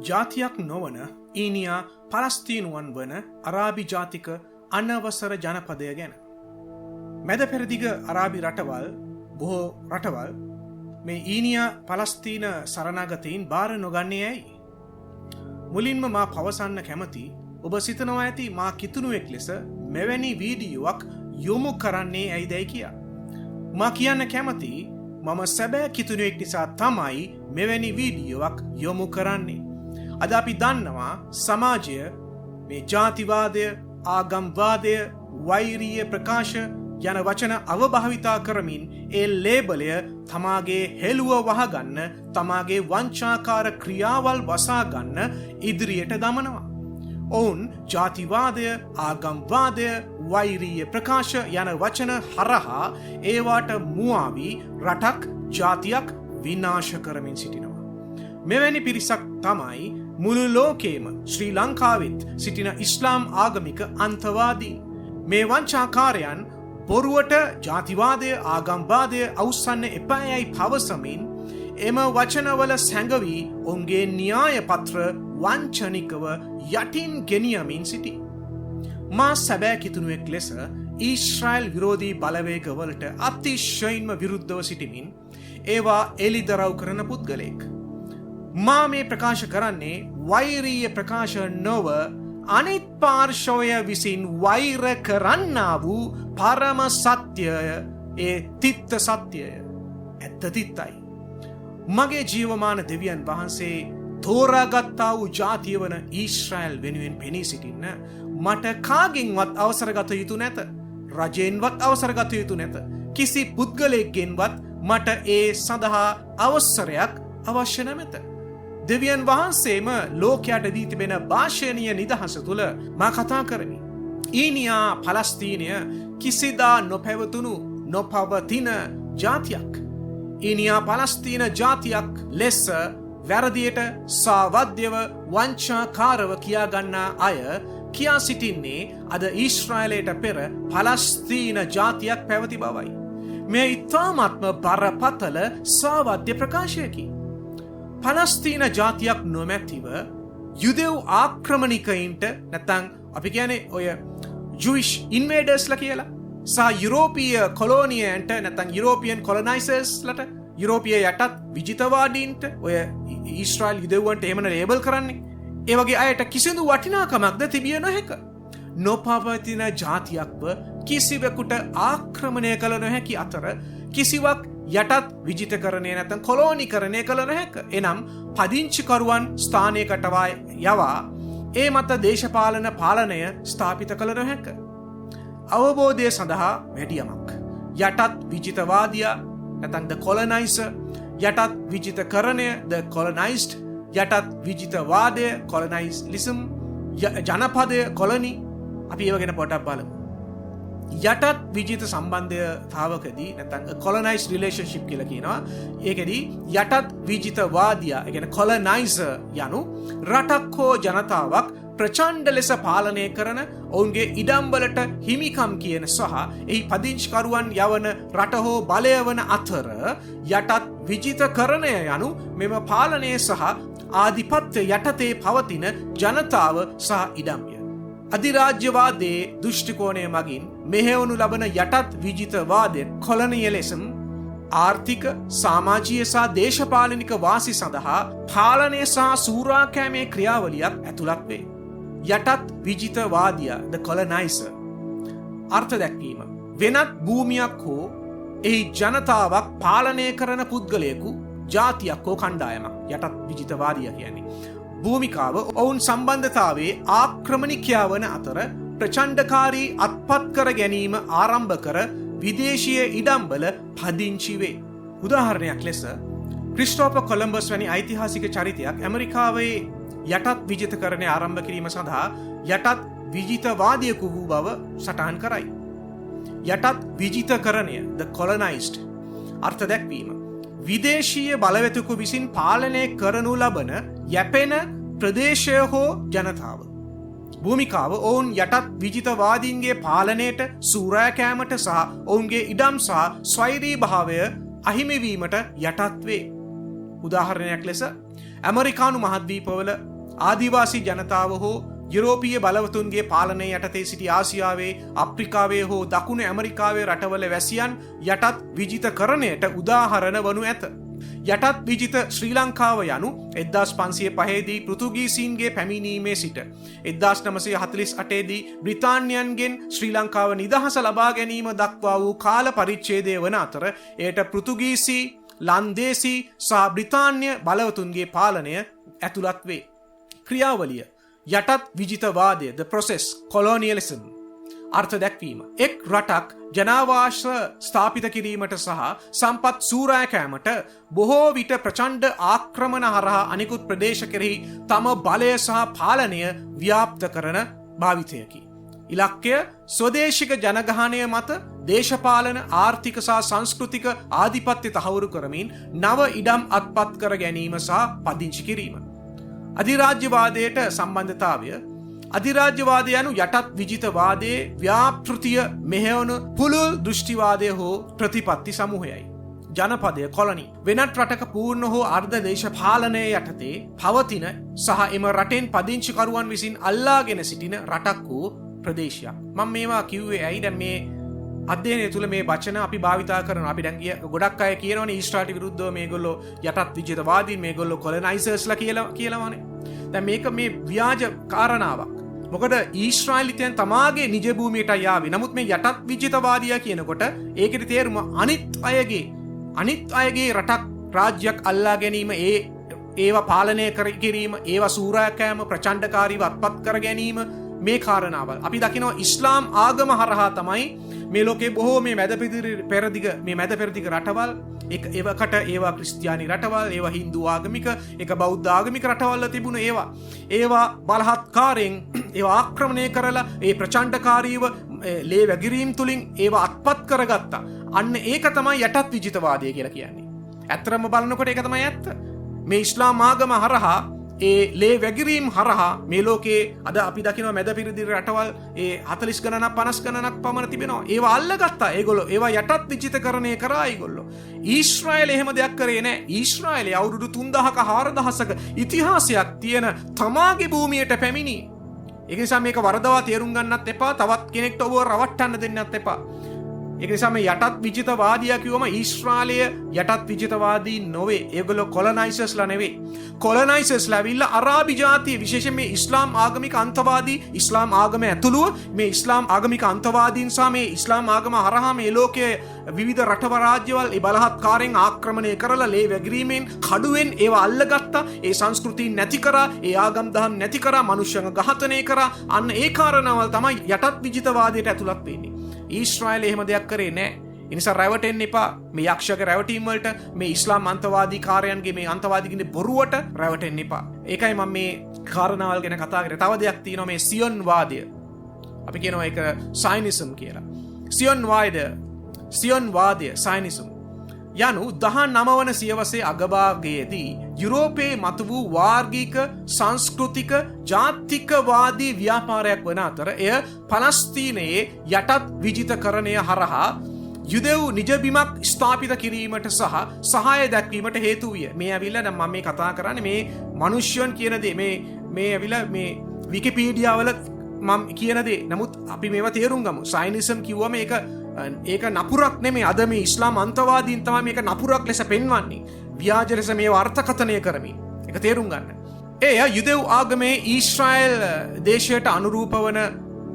ජාතියක් නොවන ඊනියා පලස්තීනුවන් වන අරාබි ජාතික අනවසර ජනපදය ගැන. මැද පෙරදිග අරාබි රටවල් බොහෝ රටවල් මේ ඊනියා පලස්තීන සරණාගතයින් බාර නොගන්නේ ඇයි? මුලින්ම මා පවසන්න කැමති ඔබ සිතනවා ඇති මා කිතුණුවෙක් ලෙස මෙවැනි වීඩියෝවක් යොමු කරන්නේ ඇයිදැයි කියා. මා කියන්න කැමති මම සැබෑ කිතුණුවෙක් නිසා තමයි මෙවැනි වීඩියෝවක් යොමු කරන්නේ. අද අපි දන්නවා සමාජය මේ ජාතිවාදය, ආගම්වාදය, වෛරීය ප්‍රකාශ යන වචන අවභාවිතා කරමින් ඒ ලේබලය තමාගේ හෙළුව වහගන්න, තමාගේ වංචාකාර ක්‍රියාවල් වසාගන්න ඉදිරියට දමනවා. ඔවුන් ජාතිවාදය, ආගම්වාදය, වෛරීය ප්‍රකාශ යන වචන හරහා ඒවාට මුවාවී රටක්, ජාතියක් විනාශ කරමින් සිටිනවා. මෙවැනි පිරිසක් තමයි මුළු ලෝකේම ශ්‍රී ලංකාවෙත් සිටින ඉස්ලාම් ආගමික අන්තවාදී. මේ වංචාකාරයන් බොරුවට ජාතිවාදය, ආගම්වාදය අවුස්සන්න එපායයි පවසමින් එම වචනවල සැඟවී ඔවුන්ගේ න්‍යාය පත්‍ර වංචනිකව යටින් ගෙනියමින් සිටි. මා සැබෑ කිතුණුවෙක් ලෙස ඊශ්‍රායල් විරෝධී බලවේගවලට අතිශයින්ම විරුද්ධව සිටිමින් ඒවා එළිදරව් කරන පුද්ගලයෙක්. මා මේ ප්‍රකාශ කරන්නේ වෛරීය ප්‍රකාශ නොව අනිත් පාර්ශවය විසින් වෛර කරන්නා වූ පරම සත්‍යය, ඒ තිත්ත සත්‍යය, ඇත්ත තිත්තයි. මගේ ජීවමාන දෙවියන් වහන්සේ තෝරාගත්තා වූ ජාතිය වන ඊශ්‍රායල් වෙනුවෙන් පෙනී සිටින්න මට කාගෙන්වත් අවසර ගත යුතු නැත. රජයෙන්වත් අවසර ගත යුතු නැත. කිසි පුද්ගලයෙක්ගෙන්වත් මට ඒ සඳහා අවසරයක් අවශ්‍ය නැමැත. දෙවියන් වහන්සේම ලෝකයට දී තිබෙන භාෂණීය නිදහස තුළ මා කතා කරමි. ඊනියා පලස්තීනය කිසිදා නොපැවතුණු, නොපවතින ජාතියක්. ඊනියා පලස්තීන ජාතියක් ලෙස වැරදියට, සාවද්‍යව, වංචාකාරව කියාගන්නා අය කියා සිටින්නේ අද ඊශ්‍රායලයට පෙර පලස්තීන ජාතියක් පැවති බවයි. මේ ඉතාමත්ම බරපතල සාවද්‍ය ප්‍රකාශයකි. පලස්තීන ජාතියක් නොමැතිව යුදෙව් ආක්‍රමණිකයින්ට, නැත්නම් අපි කියන්නේ ඔය ජුවිෂ් ඉන්වේඩර්ස්ලා කියලා, සහ යුරෝපීය කොලෝනියන්ට, නැත්නම් යුරෝපියන් කොලොනයිසර්ස්ලට, යුරෝපීය යටත් විජිතවාදීන්ට ඔය ඊශ්‍රායල් යුදෙව්වන්ට එහෙමන ලේබල් කරන්නේ. ඒ වගේ අයට කිසිදු වටිනාකමක්ද තිබිය නොහැක. නොපවතින ජාතියක්ව කිසිවෙකුට ආක්‍රමණය කළ නොහැකි අතර කිසිවක් යටත් විජිතකරණය නැත්නම් කොලෝනිකරණය කළ නොහැක. එනම් පදිංචිකරුවන් ස්ථානයකටවා යවා ඒ මත දේශපාලන පාලනය ස්ථාපිත කළ නොහැක. අවබෝධය සඳහා වැඩි යමක්. යටත් විජිතවාදියා නැත්නම් ද කොලොනයිසර්, යටත් විජිතකරණය ද කොලොනයිස්ඩ්, යටත් විජිතවාදය කොලොනයිස්ලිසම්, ජනපදය කොලොනි. අපි ඒව ගැන පොඩ්ඩක් බලමු. යටත් විජිත සම්බන්ධතාවකදී නැත්නම් කොලොනයිස්ඩ් රිලේෂන්ෂිප් කියලා කියනවා. ඒකෙදී යටත් විජිතවාදියා, ඒ කියන්නේ කොලොනයිසර් යනු රටක් හෝ ජනතාවක් ප්‍රචණ්ඩ ලෙස පාලනය කරන, ඔවුන්ගේ ඉඩම්වලට හිමිකම් කියන සහ එහි පදිංචිකරුවන් යවන රට හෝ බලය වන අතර යටත් විජිතකරණය යනු මෙම පාලනය සහ ආධිපත්‍ය යටතේ පවතින ජනතාව සහ ඉඩම්ය. අධිරාජ්‍යවාදයේ දෘෂ්ටිකෝණය මගින් මෙහෙවනු ලබන යටත් විජිතවාදය කොලොනියලිසම් ආර්ථික, සමාජීය සහ දේශපාලනික වාසි සඳහා පාලනය සහ සූරාකෑමේ ක්‍රියාවලියක් ඇතුළත් වේ. යටත් විජිතවාදියා ද කොලොනයිසර් අර්ථ දැක්වීම වෙනත් භූමියක් හෝ එහි ජනතාවක් පාලනය කරන පුද්ගලයෙකු, ජාතියක් හෝ කණ්ඩායමක්. යටත් විජිතවාදියා කියන්නේ භූමිකාව ඔවුන් සම්බන්ධතාවේ ආක්‍රමණිකයා වන අතර ප්‍රචණ්ඩකාරී අත්පත් කර ගැනීම ආරම්භ කර විදේශීය ඉඩම්වල පදිංචි වේ. උදාහරණයක් ලෙස ක්‍රිස්ටෝෆර් කොලම්බස් වැනි ඓතිහාසික චරිතයක් ඇමරිකාවේ යටත් විජිතකරණය ආරම්භ කිරීම සඳහා යටත් විජිතවාදියෙකු වූ බව සටහන් කරයි. යටත් විජිතකරණය ද කොලොනයිස්ඩ් අර්ථ දැක්වීම විදේශීය බලවතෙකු විසින් පාලනය කරනු ලබන යැපෙන ප්‍රදේශය හෝ ජනතාව. භූමිකාව ඔවුන් යටත් විජිතවාදීන්ගේ පාලනයට, සූරාකෑමට සහ ඔවුන්ගේ ඉඩම් සහ ස්වෛරී භාවය අහිමිවීමට යටත් වේ. උදාහරණයක් ලෙස ඇමරිකානු මහද්වීපවල ආදිවාසී ජනතාව හෝ යුරෝපීය බලවතුන්ගේ පාලනය යටතේ සිටි ආසියාවේ අප්‍රිකාවේ හෝ දකුණු ඇමරිකාවේ රටවල වැසියන් යටත් විජිතකරණයට උදාහරණ වනු ඇත. යටත් විජිත ශ්‍රී ලංකාව යනු 1505 දී පෘතුගීසීන්ගේ පැමිණීමේ සිට 1948 දී බ්‍රිතාන්‍යයන්ගෙන් ශ්‍රී ලංකාව නිදහස ලබා ගැනීම දක්වා වූ කාල පරිච්ඡේදය වන අතර එයට පෘතුගීසී, ලන්දේසී සහ බ්‍රිතාන්‍ය බලවතුන්ගේ පාලනය ඇතුළත් වේ. ක්‍රියාවලිය යටත් විජිතවාදය the process colonialism අර්ථ දැක්වීම එක් රටක් ජනාවාස ස්ථාපිත කිරීමට සහ සම්පත් සූරෑ කෑමට බොහෝ විට ප්‍රචණ්ඩ ආක්‍රමණ හරහා අනිකුත් ප්‍රදේශ කෙරෙහි තම බලය සහ පාලනය ව්‍යාප්ත කරන භාවිතයකි. ඉලක්කය ස්වදේශික ජනගහනය මත දේශපාලන ආර්ථික සහ සංස්කෘතික ආධිපත්‍ය තහවුරු කරමින් නව ඉඩම් අත්පත් කර ගැනීම සහ පදිංචි කිරීම. අධිරාජ්‍යවාදයට සම්බන්ධතාවය අධිරාජ්‍යවාදය යනු යටත් විජිතවාදයේ ව්‍යාපෘතිය මෙහෙවන පුළුල් දෘෂ්ටිවාදය හෝ ප්‍රතිපත්ති සමූහයයි. ජනපදය කොලනි වෙනත් රටක පූර්ණ හෝ අර්ධ දේශපාලනය යටතේ පවතින සහ එම රටෙන් පදිංචිකරුවන් විසින් අල්ලාගෙන සිටින රටක් වූ ප්‍රදේශයක්. මම මේවා කිව්වේ ඇයි දැන් මේ අධ්‍යයනය තුළ මේ වචන අපි භාවිතා කරනවා. අපි දැන් ගොඩක් අය කියනවනේ ඊශ්‍රායලට විරුද්ධව මේගොල්ලෝ යටත් විජිතවාදීන්, මේගොල්ලෝ කොලනයිසර්ස්ලා කියලාමනේ. දැන් මේක මේ ව්‍යාජ කාරණාවක්. මොකද ඊශ්‍රායලිතයන් තමාගේ නිජ භූමියට යාවි. නමුත් මේ යටත් විජිතවාදියා කියනකොට ඒකේ තේරුම අනිත් අයගේ රටක් රාජ්‍යයක් අල්ලා ගැනීම, ඒවා පාලනය කිරීම, ඒවා සූරාකෑම, ප්‍රචණ්ඩකාරීව අත්පත් කර ගැනීම, මේ කාරණාවල් අපි දකිනවා ඉස්ලාම් ආගම හරහා තමයි මේ ලෝකේ බොහෝ මේ මැද පෙරදිග රටවල් ඒවකට ඒවා ක්‍රිස්තියානි රටවල්, ඒවා හින්දු ආගමික, ඒක බෞද්ධ ආගමික රටවල් තිබුණ ඒවා බලහත්කාරයෙන් ඒවා ආක්‍රමණය කරලා ඒ ප්‍රචණ්ඩකාරීව ලේ වැගිරීම් තුලින් ඒවා අත්පත් කරගත්තා. අන්න ඒක තමයි යටත් විජිතවාදය කියලා කියන්නේ. ඇත්තටම බලනකොට ඒක තමයි ඇත්ත. මේ ඉස්ලාම් ආගම හරහා ඒ ලේ වැගිරීම් හරහා මේ ලෝකේ අද අපි දකිනවා මැද පෙරදිග රටවල් ඒ 40 ගණනක් 50 ගණනක් පමණ තිබෙනවා. ඒවා අල්ලගත්තා ඒගොල්ලෝ. ඒවා යටත් විජිතකරණය කරා ඒගොල්ලෝ. ඊශ්‍රායල එහෙම දෙයක් කරේ නැහැ. ඊශ්‍රායලේ අවුරුදු 3000ක 4000ක ඉතිහාසයක් තියෙන තමාගේ භූමියට පැමිණි. ඒ නිසා මේක වරදවා තේරුම් ගන්නත් එපා. තවත් කෙනෙක්ට ඔබව රවට්ටන්න දෙන්නත් එපා. ඒක නිසා මේ යටත් විජිතවාදියා කිව්වම ඊශ්‍රායලය යටත් විජිතවාදී නොවේ. ඒගොල්ලෝ කොලනයිසර්ස්ලා නෙවෙයි. කොලනයිසර්ස්ලා ඇවිල්ලා අරාබි ජාතිය විශේෂයෙන් මේ ඉස්ලාම් ආගමික අන්තවාදී, ඉස්ලාම් ආගම ඇතුළුව මේ ඉස්ලාම් ආගමික අන්තවාදීන් සහ මේ ඉස්ලාම් ආගම හරහා මේ ලෝකයේ විවිධ රටව රාජ්‍යවල් ඒ බලහත්කාරයෙන් ආක්‍රමණය කරලා ලේ වැගිරීමෙන් කඩුවෙන් ඒවා අල්ලගත්තා. ඒ සංස්කෘතිය නැති කරා, ඒ ආගම් දහම් නැති කරා, මනුෂ්‍යයන්ව ඝාතනය කරා. අන්න ඒ කාරණාවල් තමයි යටත් විජිතවාදයට ඇතුළත් වෙන්නේ. ඊශ්‍රායල එහෙම දෙයක් කරේ නැහැ. ඒ නිසා රැවටෙන්න එපා. මේ යක්ෂක රැවටීම් වලට, මේ ඉස්ලාම් අන්තවාදී කාර්යයන්ගේ මේ අන්තවාදීගේ බොරුවට රැවටෙන්න එපා. ඒකයි මම මේ කාරණාවල් ගැන කතා කරේ. තව දෙයක් තියෙනවා මේ සියොන් වාදය. අපි කියනවා ඒක සයනිසම් කියලා. සියොන් වාදය සයනිසම් යනු 19 වන සියවසේ අගභාගයේදී යුරෝපයේ මතු වූ වාර්ගික සංස්කෘතික ජාතිකවාදී ව්‍යාපාරයක් වන අතර එය පලස්තීනයේ යටත් විජිතකරණය හරහා යුදෙව් නිජබිමක් ස්ථාපිත කිරීමට සහාය දැක්වීමට හේතු විය. මේ ඇවිල්ලා දැන් මම මේ කතා කරන්නේ මේ මනුෂ්‍යයන් කියන දේ මේ ඇවිල්ලා මේ විකිපීඩියා වල මම කියන දේ. නමුත් අපි මේවා තේරුම් ගමු. සයනිසම් කිව්වම ඒක නපුරක් නෙමෙයි. අද මේ ඉස්ලාම් අන්තවාදීන් තමයි මේක නපුරක් ලෙස පෙන්වන්නේ. ව්‍යාජ ලෙස මේවා අර්ථකථනය කරමින්. ඒක තේරුම් ගන්න. එය යුදෙව් ආගමේ ඊශ්‍රායල් දේශයට අනුරූප වන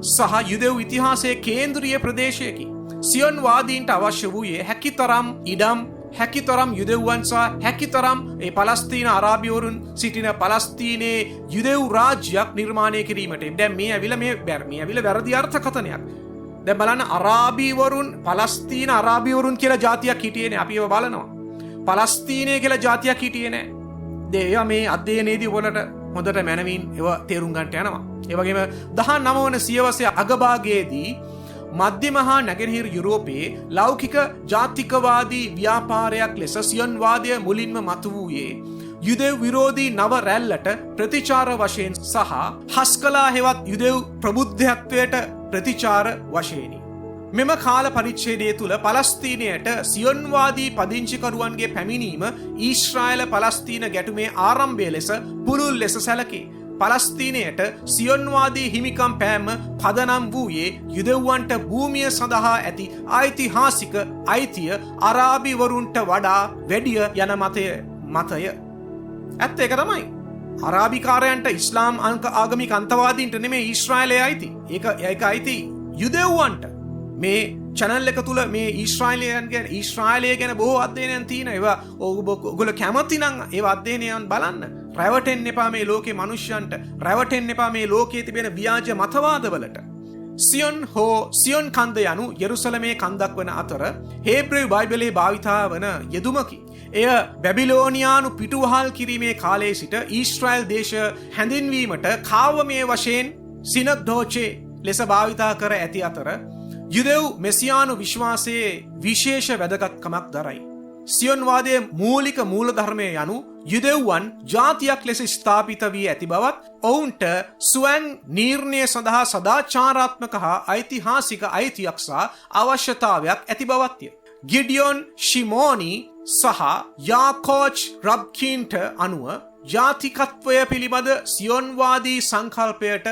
සහ යුදෙව් ඉතිහාසයේ කේන්ද්‍රීය ප්‍රදේශයකි. සියොන් වාදීන්ට අවශ්‍ය වූයේ හැකිතරම් ඉඩම්, හැකිතරම් යුදෙව්වන් සහ හැකිතරම් ඒ පලස්තීන අරාබිවරුන් සිටින පලස්තීනයේ යුදෙව් රාජ්‍යයක් නිර්මාණය කිරීමට. දැන් මේ ඇවිල්ලා වැරදි අර්ථකථනයක්. දැන් බලන්න අරාබිවරුන්, පලස්තීන අරාබිවරුන් කියලා ජාතියක් හිටියේ නෑ. අපි ඒව බලනවා. පලස්තීනය කියලා ජාතියක් හිටියේ නෑ. ඒවා මේ අධ්‍යයනයේදී වලට හොඳට මැනවින් ඒවා තේරුම් ගන්නට යනවා. ඒ වගේම 19 වන සියවසේ අගභාගයේදී මධ්‍යම හා නැගෙනහිර යුරෝපයේ ලෞකික ජාතිකවාදී ව්‍යාපාරයක් ලෙස සියොන් වාදය මුලින්ම මතුවූයේ යුදෙව් විරෝධී නව රැල්ලට ප්‍රතිචාර වශයෙන් සහ හස්කලා හෙවත් යුදෙව් ප්‍රබුද්ධත්වයට ප්‍රතිචාර වශයෙනි. මෙම කාල පරිච්ඡේදය තුළ පලස්තීනයට සියොන්වාදී පදිංචිකරුවන්ගේ පැමිණීම ඊශ්‍රායල පලස්තීන ගැටුමේ ආරම්භය ලෙස පුළුල් ලෙස සැලකේ. පලස්තීනයට සියොන්වාදී හිමිකම් පෑම පදනම් වූයේ යුදෙව්වන්ට භූමිය සඳහා ඇති ඓතිහාසික අයිතිය අරාබිවරුන්ට වඩා වැඩිය යන මතය. ඇත්ත ඒක තමයි. අරාබිකාරයන්ට ඉස්ලාම් ආගමික අන්තවාදීන්ට නෙමේ ඊශ්‍රායලයේ අයිති. ඒක අයිති යුදෙව්වන්ට. මේ චැනල් එක තුල මේ ඊශ්‍රායලය ගැන බොහෝ අධ්‍යයනයන් තියෙනවා. ඒවා ඔයගොල්ලෝ කැමති නම් ඒවා අධ්‍යයනයන් බලන්න. රැවටෙන්න එපා මේ ලෝකේ මිනිස්යන්ට. රැවටෙන්න එපා මේ ලෝකයේ තිබෙන ව්‍යාජ මතවාදවලට. සියොන් කන්ද යනු යෙරුසලමේ කන්දක් වන අතර හේබ්‍රේව බයිබලයේ භාවිතා වන යෙදුමකි. එය බැබිලෝනියානු පිටුවහල් කිරීමේ කාලයේ සිට ඊශ්‍රායල් දේශය හැඳින්වීමට කාවමය වශයෙන් සිනග්ඩෝචේ ලෙස භාවිතා කර ඇති අතර යුදෙව් මෙසියානු විශ්වාසයේ විශේෂ වැදගත්කමක් දරයි. සියොන්වාදයේ මූලික මූලධර්මය යනු යුදෙව්වන් ජාතියක් ලෙස ස්ථාපිත වී ඇති බවත් ඔවුන්ට ස්වයං නිර්ණය සඳහා සදාචාරාත්මක හා ඓතිහාසික අයිතියක් සහ අවශ්‍යතාවයක් ඇති බවත්ය. ගිඩියොන් ශිමෝනි සහ යාකෝච් රබ්කීන්ට අනුව ජාතිකත්වය පිළිබඳ සියොන්වාදී සංකල්පයට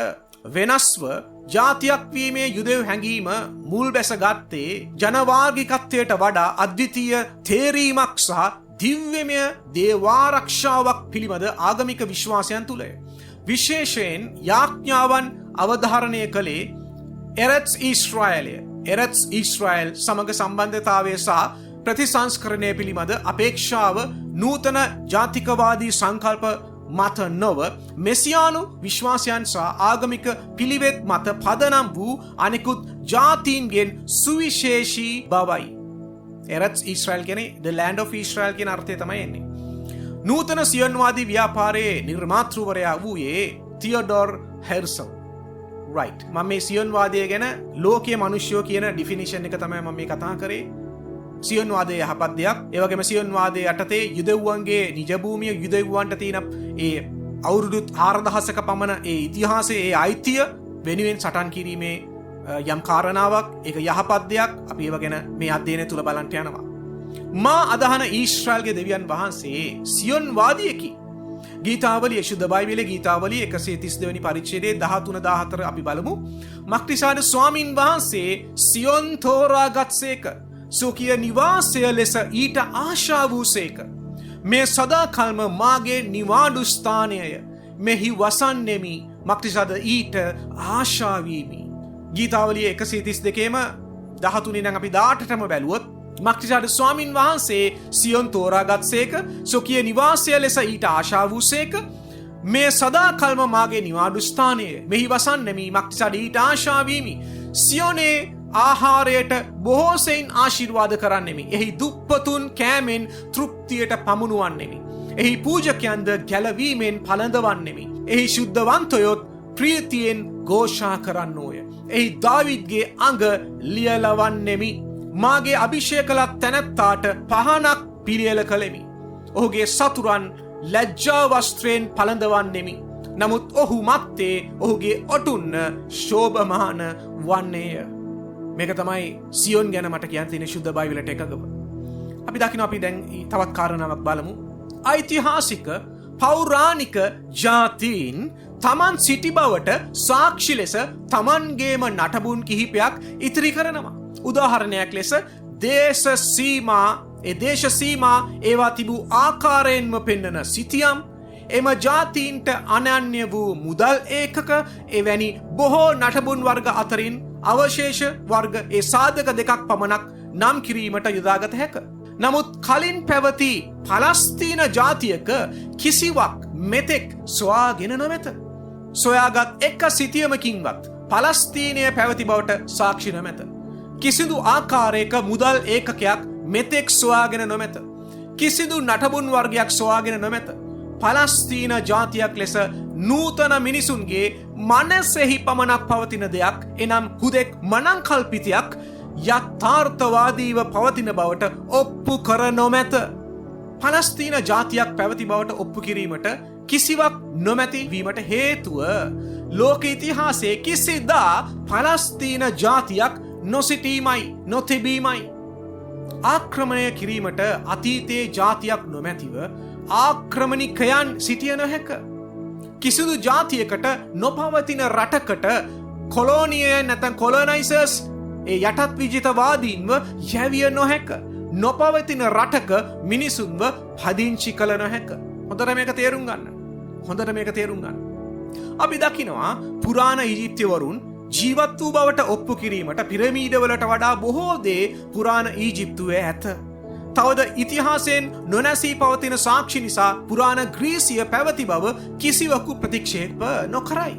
වෙනස්ව ජාතියක් වීමේ යුදෙව් හැඟීම මුල් බැස ගත්තේ ජනවාර්ගිකත්වයට වඩා අද්විතීය තේරීමක් සහ දිව්‍යමය දේවාරක්ෂාවක් පිළිබඳ ආගමික විශ්වාසයන් තුළය. විශේෂයෙන් යාඥාවන් අවධාරණය කළේ එරෙත්ස් ඊශ්‍රායල් සමග සම්බන්ධතාවය සහ ප්‍රතිසංස්කරණය පිළිබඳ අපේක්ෂාව නූතන ජාතිකවාදී සංකල්ප මත නොව මෙසියානු විශ්වාසයන් සහ ආගමික පිළිවෙත් මත පදනම් වූ අනෙකුත් ජාතීන්ගෙන් සුවිශේෂී බවයි. එරෙත්ස් ඊශ්‍රායල් කියන්නේ the land of Israel කියන අර්ථය තමයි එන්නේ. නූතන සියොන්වාදී ව්‍යාපාරයේ නිර්මාතෘවරයා වූයේ තියඩොර් හෙර්සල්. right. මම මේ සියොන්වාදය ගැන ලෝකීය මිනිස්සුયો කියන ඩිෆිනිෂන් එක තමයි මම මේ කතා කරේ. සියොන්වාදය යහපත් දෙයක්. ඒ වගේම සියොන්වාදයේ යටතේ යුදෙව්වන්ගේ නිජ භූමිය යුදෙව්වන්ට තියෙන ඒ අවුරුදු 4000ක පමණ ඒ ඉතිහාසයේ ඒ අයිතිය වෙනුවෙන් සටන් කිරීමේ යම් කාරණාවක්. ඒක යහපත් දෙයක්. අපි ඒව ගැන මේ අධ්‍යයනය තුල බලන්න යනවා. මා අදහන ඊශ්‍රායල්ගේ දෙවියන් වහන්සේ සියොන්වාදියෙකි. ගීතාවලිය ශුද්ධ බයිබලයේ ගීතාවලිය 132 වෙනි පරිච්ඡේදයේ 13-14 අපි බලමු. මක්ටිසාද ස්වාමින් වහන්සේ සියොන් තෝරාගත්සේක. සුඛිය නිවාසය ලෙස ඊට ආශා වූසේක. මේ සදාකල්ම මාගේ නිවාඩු ස්ථානයය. මෙහි වසන්නෙමි. මක්ටිසාද ඊට ආශා වීමි. ගීතාවලිය 132ම 13 ඉඳන් අපි 18ටම බැලුවොත් මක්ටිසාද ස්වාමින් වහන්සේ සියොන් තෝරාගත්සේක. සුඛිය නිවාසය ලෙස ඊට ආශා වූසේක. මේ සදාකල්ම මාගේ නිවාඩු ස්ථානයය. මෙහි වසන්නෙමි. මක්ටිසාද ඊට ආශා වීමි. සියොනේ ආහාරයට බොහෝසෙයින් ආශිර්වාද කරන්නෙමි. එහි දුප්පතුන් කෑමෙන් තෘප්තියට පමුණුවන්නෙමි. එහි පූජකයන්ද ගැලවීමෙන් පළඳවන්නෙමි. එහි ශුද්ධවන්තයොත් ප්‍රීතියෙන් ഘോഷා කරන්නෝය. එහි දාවිද්ගේ අඟ ලියලවන්නෙමි. මාගේ අභිෂේක කළ තැනැත්තාට පහනක් පිළියෙල කළෙමි. ඔහුගේ සතුරන් ලැජ්ජා වස්ත්‍රයෙන් පළඳවන්නෙමි. නමුත් ඔහු මත්තේ ඔහුගේ ඔටුන්න ශෝභමාන වන්නේය. මේක තමයි සියොන් ගැන මට කියන්න තියෙන ශුද්ධ බයිබලයට එකගම. අපි දකිනවා අපි දැන් තවත් කාරණාවක් බලමු. ඓතිහාසික පෞරාණික ජාතීන් තමන් සිටි බවට සාක්ෂි ලෙස තමන්ගේම නටබුන් කිහිපයක් ඉතිරි කරනවා. උදාහරණයක් ලෙස දේශ සීමා ඒවා තිබූ ආකාරයෙන්ම පෙන්වන සිතියම්, එම ජාතීන්ට අනන්‍ය වූ මුදල් ඒකක, එවැනි බොහෝ නටබුන් වර්ග අතරින් අවශේෂ වර්ග ඒ සාධක දෙකක් පමණක් නම් කිරීමට යොදාගත හැක. නමුත් කලින් පැවති පලස්තීන ජාතියක කිසිවක් මෙතෙක් සොයාගෙන නොමැත. සොයාගත් එක සිතියමකින්වත් පලස්තීනය පැවති බවට සාක්ෂි නොමැත. කිසිදු ආකාරයක මුදල් ඒකකයක් මෙතෙක් සොයාගෙන නොමැත. කිසිදු නටබුන් වර්ගයක් සොයාගෙන නොමැත. පලස්තීන ජාතියක් ලෙස නූතන මිනිසුන්ගේ මනසෙහි පමණක් පවතින දෙයක්, එනම් හුදෙක් මනංකල්පිතයක් යථාර්ථවාදීව පවතින බවට ඔප්පු කර නොමැත. පලස්තීන ජාතියක් පැවති බවට ඔප්පු කිරීමට කිසිවක් නොමැති වීමට හේතුව ලෝක ඉතිහාසයේ කිසිදා පලස්තීන ජාතියක් නොසිටීමයි නොතිබීමයි. ආක්‍රමණය කිරීමට අතීතයේ ජාතියක් නොමැතිව ආක්‍රමණිකයන් සිටිය නොහැක. කිසිදු ජාතියකට නොපවතින රටකට කොලෝනිය නැතන් කොලොනයිසර්ස් යටත් විජිතවාදීන්ව යැවිය නොහැක. නොපවතින රටක මිනිසුන්ව පදිංචි කළ නොහැක. හොඳට මේක තේරුම් ගන්න. හොඳට මේක තේරුම් ගන්න. අපි දකිනවා පුරාණ ඊජිප්තිවරුන් ජීවත් වූ බවට ඔප්පු කිරීමට පිරමීඩවලට වඩා බොහෝ දේ පුරාණ ඊජිප්තුවේ ඇත. තවද ඉතිහාසයෙන් නොනැසී පවතින සාක්ෂි නිසා පුරාණ ග්‍රීසිය පැවති බව කිසිවකු ප්‍රතික්ෂේප නොකරයි.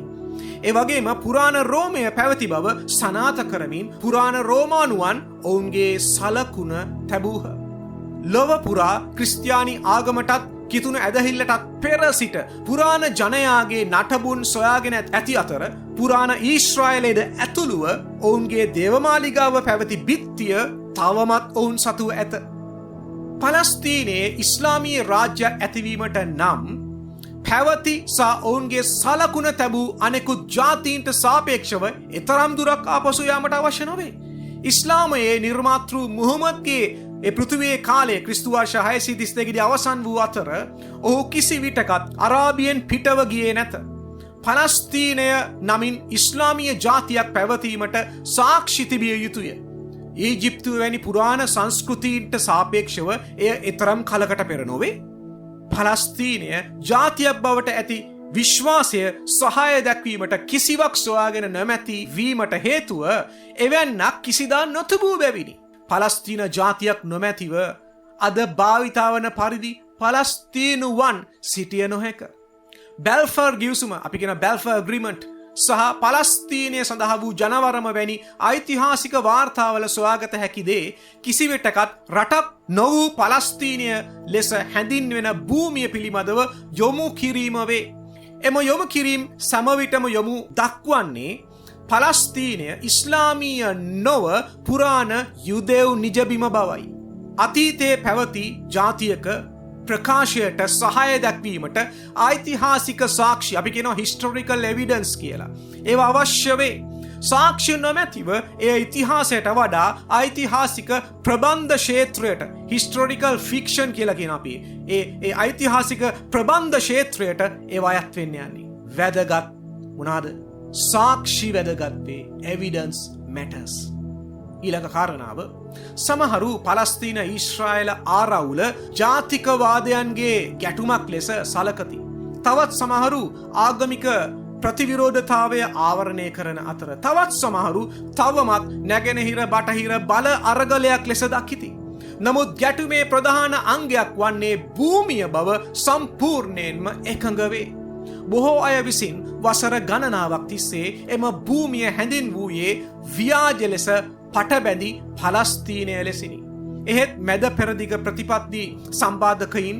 ඒ වගේම පුරාණ රෝමය පැවති බව සනාත කරමින් පුරාණ රෝමානුවන් ඔවුන්ගේ සලකුණ තැබූහ. ලොව පුරා ක්‍රිස්තියානි ආගමටත් කිතුුණු ඇදහිල්ලටත් පෙර සිට පුරාණ ජනයාගේ නටබුන් සොයාගෙන ඇති අතර පුරාණ ඊශ්‍රායලේද ඇතුළුව ඔවුන්ගේ දේවමාලිගාව පැවති බිත්තිය තවමත් ඔවුන් සතුව ඇත. පලස්තීනයේ ඉස්ලාමීය රාජ්‍ය ඇතිවීමට නම් පැවති සා ඔවුන්ගේ සලකුණ තැබූ අනෙකුත් ජාතීන්ට සාපේක්ෂව එතරම් දුරක් ආපසු යාමට අවශ්‍ය නොවේ. ඉස්ලාමයේ නිර්මාතෘ මුහම්මද්ගේ පෘථිවියේ කාලයේ ක්‍රිස්තු වර්ෂ 632 දී අවසන් වූ අතර ඔහු කිසි විටකත් අරාබියෙන් පිටව ගියේ නැත. පලස්තීනය නමින් ඉස්ලාමීය ජාතියක් පැවතීමට සාක්ෂි තිබිය යුතුය. ඊජිප්තුව වැනි පුරාණ සංස්කෘතීන්ට සාපේක්ෂව එය එතරම් කලකට පෙර නොවේ. පලස්තීනය ජාතියක් බවට ඇති විශ්වාසය සහාය දැක්වීමට කිසිවක් සොයාගෙන නොමැති වීමට හේතුව එවැන්නක් කිසිදා නොතිබූ බැවිනි. පලස්තීන ජාතියක් නොමැතිව අද භාවිතාවන පරිදි පලස්තීනුවන් සිටිය නොහැක. බැල්ෆර් ගිවිසුම අපි කියන බැල්ෆර් ඇග්‍රීමන්ට් සහ පලස්තීනය සඳහා වූ ජනවරම වැනි ඓතිහාසික වාර්තාවල සොයාගත හැකි දේ කිසිවිටකත් රටක් නොවූ පලස්තීනය ලෙස හැඳින්වෙන භූමිය පිළිබඳව යොමු කිරීම වේ. එම යොමු කිරීම සමවිටම යොමු දක්වන්නේ පලස්තීනය ඉස්ලාමීය නොව පුරාණ යුදෙව් නිජබිම බවයි. අතීතයේ පැවති ජාතියක ප්‍රකාශයට සහාය දැක්වීමට ඓතිහාසික සාක්ෂි අපි කියනවා හිස්ටොරිකල් එවිඩන්ස් කියලා. ඒවා අවශ්‍ය වේ. සාක්ෂි නොමැතිව එය ඉතිහාසයට වඩා ඓතිහාසික ප්‍රබන්ධ ක්ෂේත්‍රයට හිස්ටොරිකල් ෆික්ෂන් කියලා කියන අපි ඒ ඓතිහාසික ප්‍රබන්ධ ක්ෂේත්‍රයට ඒවා අයත් වෙන්න යන්නේ. වැදගත් මොනවාද? සාක්ෂි වැදගත් වේ. Evidence matters. ඊළඟ කාරණාව සමහරු පලස්තීන ඊශ්‍රායල ආරවුල ජාතිකවාදයන්ගේ ගැටුමක් ලෙස සලකති. තවත් සමහරු ආගමික ප්‍රතිවිරෝධතාවය ආවරණය කරන අතර තවත් සමහරු තවමත් නැගෙනහිර බටහිර බල අරගලයක් ලෙස දකිති. නමුත් ගැටුමේ ප්‍රධාන අංගයක් වන්නේ භූමිය බව සම්පූර්ණයෙන්ම එකඟ වේ. බොහෝ අය විසින් වසර ගණනාවක් තිස්සේ එම භූමිය හැඳින් වූයේ ව්‍යාජ ලෙස පටබැඳි පලස්තීනය ලෙසිනි. එහෙත් මැද පෙරදිග ප්‍රතිපත්ති සම්පාදකයින්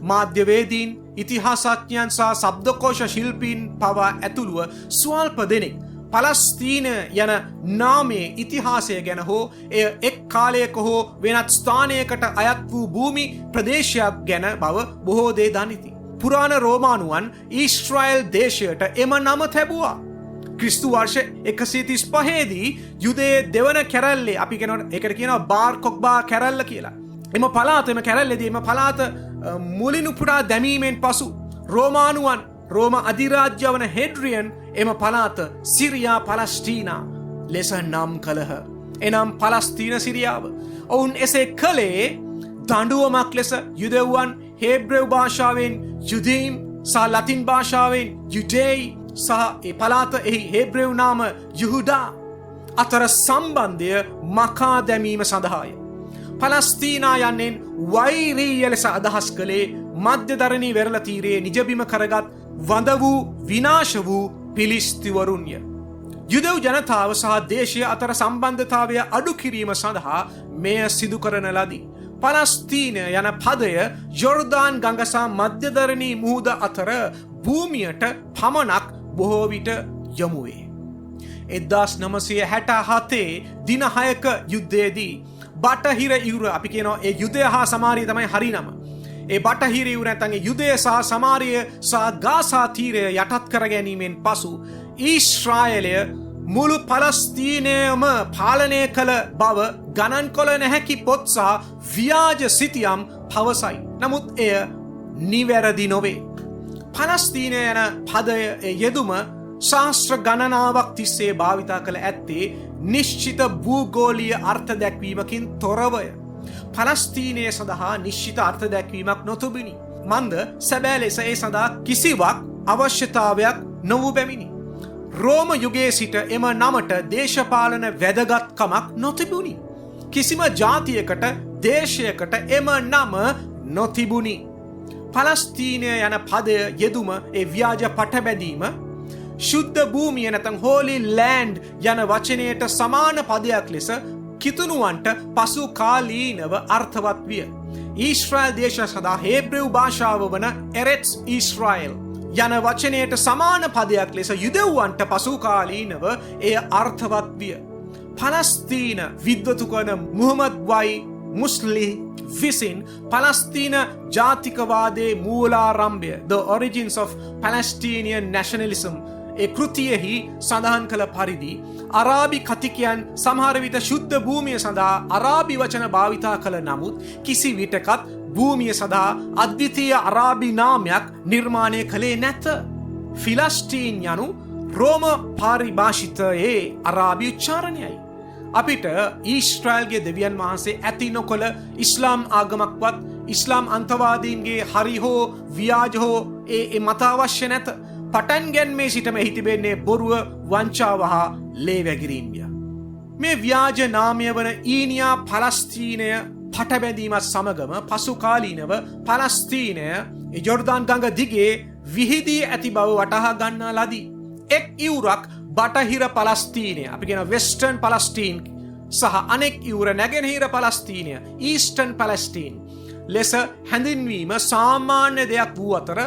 මාධ්‍යවේදීන් ඉතිහාසඥයන් සහ ශබ්දකෝෂ ශිල්පීන් පවා ඇතුළුව ස්වල්ප දෙනෙක් පලස්තීන යන නාමයේ ඉතිහාසය ගැන හෝ එය එක් කාලයක හෝ වෙනත් ස්ථානයකට අයත් වූ භූමි ප්‍රදේශයක් ගැන බව බොහෝ දේ දනිති. පුරාණ රෝමානුවන් ඊශ්‍රායල් දේශයට එම නම තැබුවා. ක්‍රිස්තු වර්ෂ 135 දී යුදයේ දෙවන කැරැල්ලේ අපි ඒකට කියනවා බාර් කොක්බා කැරැල්ල කියලා. එම පළාත එම කැරැල්ලේදී එම පළාත මුලින් උපුටා දැමීමෙන් පසු රෝමානුවන් රෝම අධිරාජ්‍ය වන හෙඩ්‍රියන් එම පළාත සිරියා පලස්ටීනා ලෙස නම් කළහ. එනම් පලස්තීන සිරියාව. ඔවුන් එසේ කළේ දඬුවමක් ලෙස යුදෙව්වන් හේබ්‍රෙව් භාෂාවෙන් යුදීම් සහ ලතින් භාෂාවෙන් යුඩේයි සහ ඒ පළාත එහි හේබ්‍රෙව් නාම යහුදා අතර සම්බන්ධය මකා දැමීම සඳහාය. පලස්තීනා යන්නෙන් වෛරීය ලෙස අදහස් කළේ මධ්‍යධරණී වෙරළ තීරයේ නිජබිම කරගත් වඳ වූ විනාශ වූ පිලිස්තිවරුන්ය. යුදෙව් ජනතාව සහ දේශය අතර සම්බන්ධතාවය අඩු කිරීම සඳහා මෙය සිදු කරන ලදී. පලස්තීන යන පදය යොර්දාන් ගඟ සහ මධ්‍යධරණී මුහුද අතර භූමියට පමණක් බොහෝ විට යොමු වේ. 1967 දින 6ක යුද්ධයේදී බටහිර ඉවුර අපි කියනවා ඒ යුදය හා සමාරිය තමයි හරි නම. ඒ බටහිර ඉවුර නැත්නම් යුදය සහ සමාරිය සහ ගාසා තීරය යටත් කර ගැනීමෙන් පසු ඊශ්‍රායලය මුළු පලස්තීනයම පාලනය කළ බව ගණන් කොළ නැහැකි පොත් සහ ව්‍යාජ සිතියම් පවසයි. නමුත් එය නිවැරදි නොවේ. පලස්තීනය යන පදය යෙදුම ශාස්ත්‍ර ගණනාවක් තිස්සේ භාවිතා කළ ඇත්තේ නිශ්චිත භූගෝලීය අර්ථ දැක්වීමකින් තොරවය. පලස්තීනය සඳහා නිශ්චිත අර්ථ දැක්වීමක් නොතිබුණි. මන්ද සැබෑ ලෙස ඒ සඳහා කිසිවක් අවශ්‍යතාවයක් නොවූ බැවිනි. රෝම යුගයේ සිට එම නමට දේශපාලන වැදගත්කමක් නොතිබුණි. කිසිම ජාතියකට දේශයකට එම නම නොතිබුණි. පලස්තීනය යන පදය යෙදුම ඒ ව්‍යාජ පටබැදීම ශුද්ධ භූමිය නැතන් හෝලි ලෑන්ඩ් යන වචනයට සමාන පදයක් ලෙස කිතුනුවන්ට පසු කාලීනව අර්ථවත් විය. ඊශ්‍රායල් දේශ සඳහා හේබ්‍රෙව් භාෂාව වන එරෙට්ස් ඊශ්‍රායල් යන වචනයට සමාන පදයක් ලෙස යුදෙව්වන්ට පසු කාලීනව එය අර්ථවත් විය. පලස්තීන විද්වතු කරන මුහමද් වයි මුස්ලි විසින් පලස්තීන ජාතිකවාදයේ මූලාරම්භය The Origins of Palestinian Nationalism ඒ කෘතියෙහි සඳහන් කළ පරිදි අරාබි කතිකයන් සමහර විට ශුද්ධ භූමිය සඳහා අරාබි වචන භාවිතා කළ නමුත් කිසි විටකත් භූමිය සඳහා අද්විතීය අරාබි නාමයක් නිර්මාණය කළේ නැත. ෆිලස්ටීන් යනු රෝම පාරිභාෂිතයේ අරාබි උච්චාරණයයි. අපිට ඊශ්‍රායල්ගේ දෙවියන් වහන්සේ ඇති නොකොළ ඉස්ලාම් ආගමක්වත් ඉස්ලාම් අන්තවාදීන්ගේ හරි හෝ ව්‍යාජ හෝ ඒ මතාවශ්‍ය නැත. පටන් ගැන්මේ සිටම හිතිබෙන්නේ බොරුව වංචාව හා ලේවැගිරීම්ය. මේ ව්‍යාජ නාමය වන ඊනියා පලස්තීනය පටබැඳීමත් සමගම පසුකාලීනව පලස්තීනය ජොර්දාන් ගඟ දිගේ විහිදී ඇති බව වටහා ගන්නා ලදී. එක් ඉවුරක් බටහිර පලස්තීනය අපි කියන වෙස්ටර්න් පලස්ටීන් සහ අනෙක් ඉවුර නැගෙනහිර පලස්තීනය ඊස්ටර්න් පැලස්ටීන් ලෙස හැඳින්වීම සාමාන්‍ය දෙයක් වූ අතර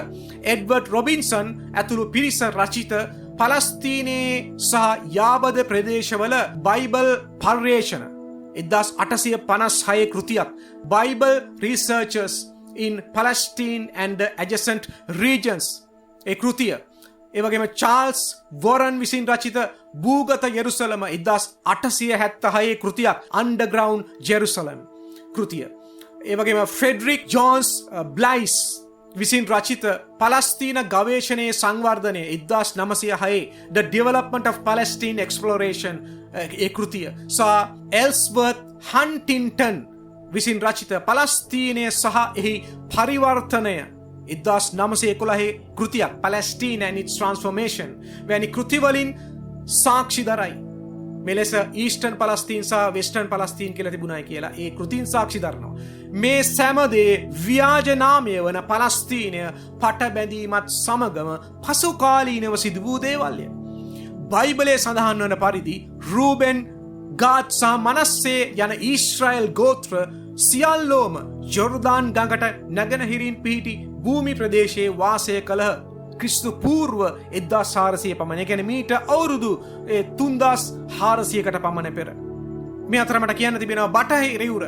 එඩ්වර්ඩ් රොබින්සන් ඇතුළු පිරිස රචිත පලස්තීනයේ සහ යාබද ප්‍රදේශවල බයිබල් පර්යේෂණ 1856 කෘතියක් Bible Researchers in Palestine and the Adjacent Regions ඒ කෘතිය එවගේම චාල්ස් වොරන් විසින් රචිත භූගත යෙරුසලම 1876 කෘතියක් Underground Jerusalem කෘතිය එවගේම ෆෙඩරික් ජෝන්ස් බ්ලයිස් විසින් රචිත පලස්තීන ගවේෂණයේ සංවර්ධනය 1906 The Development of Palestine Exploration ඒ කෘතිය සහ එල්ස්වර්ත් හන්ටින්ටන් විසින් රචිත පලස්තීනය සහ එහි පරිවර්තනය 1911 කෘතියක් Palestine and its Transformation වැනි කෘතිවලින් සාක්ෂි දරයි. මෙලෙස ඊස්ටර්න් පලස්තීන් සහ වෙස්ටර්න් පලස්තීන් කියලා තිබුණයි කියලා ඒ කෘතීන් සාක්ෂි දරනවා. මේ සෑමදේ ව්‍යාජ නාමය වන පලස්තීනය පටබැඳීමත් සමගම පසුකාලීනව සිදු වූ දේවල්ය. බයිබලයේ සඳහන් වන පරිදි රූබෙන් ගාද් සහ මනස්සේ යන ඊශ්‍රායල් ගෝත්‍ර සියල්ලෝම ජොර්දාන් ගඟට නැගෙනහිරින් පිහිටි භූමි ප්‍රදේශයේ වාසය කළහ. ක්‍රිස්තු පූර්ව 1400 පමණ ගැන මීට අවුරුදු 3400කට පමණ පෙර. මේ අතරමට කියන්න තිබෙනවා බටහිර ඉවුර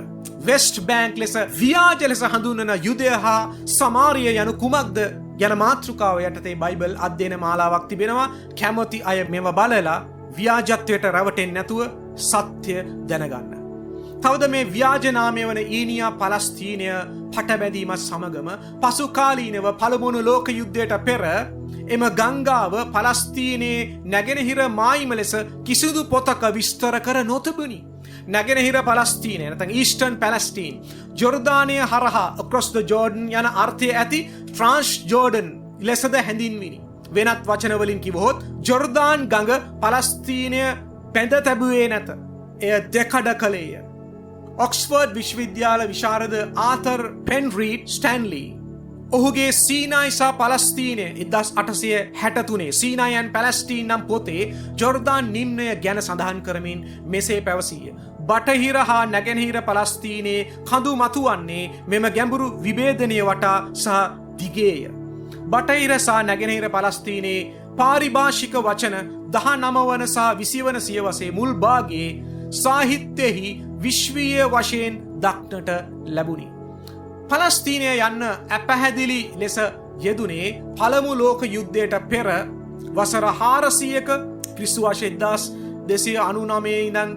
වෙස්ට් බෑන්ක් ලෙස ව්‍යාජ ලෙස හඳුන්වන යුදය හා සමාරිය යනු කුමක්ද යන මාතෘකාව යටතේ බයිබල් අධ්‍යයන මාලාවක් තිබෙනවා. කැමති අය මෙව බලලා ව්‍යාජත්වයට රැවටෙන්නේ නැතුව සත්‍ය දැනගන්න. තවද මේ ව්‍යාජ නාමය වන ඊනියා පලස්තීනය පටබැඳීමත් සමගම පසුකාලීනව පළමුණු ලෝක යුද්ධයට පෙර එම ගංගාව පලස්තීනයේ නැගෙනහිර මායිම ලෙස කිසිදු පොතක විස්තර කර නොතිබුණි. නැගෙනහිර පලස්තීනය නැත්නම් ඊස්ටර්න් පැලස්ටීන් ජොර්දානය හරහා across the Jordan යන අර්ථය ඇති ට්‍රාන්ස් ජෝර්ඩන් ලෙසද හැඳින්විනි. වෙනත් වචන වලින් කිව්වොත් ජොර්දාන් ගඟ පලස්තීනය බැඳ තැබුවේ නැත. එය දෙකඩ කළේය. ඔක්ස්ෆර්ඩ් විශ්වවිද්‍යාල විශාරද ආතර් පෙන්රීඩ් ස්ටැන්ලි ඔහුගේ සීනායි සහ පලස්තීනය 1863 සීනායි and පැලස්ටීන් නම් පොතේ ජොර්දාන් නිම්නය ගැන සඳහන් කරමින් මෙසේ පැවසීය. බටහිර හා නැගෙනහිර පලස්තීනයේ කඳු මතුවන්නේ මෙම ගැඹුරු විභේදනය වටා සහ දිගේය. බටහිර සහ නැගෙනහිර පලස්තීනයේ පාරිභාෂික වචන 19 වන සහ 20 වන සියවසේ මුල් භාගයේ සාහිත්‍යයෙහි විශ්වීය වශයෙන් දක්නට ලැබුණි. පලස්තීනය යන්න අපැහැදිලි ලෙස යෙදුනේ පළමු ලෝක යුද්ධයට පෙර වසර 400ක ක්‍රිස්තු වර්ෂ 1299 ඉඳන්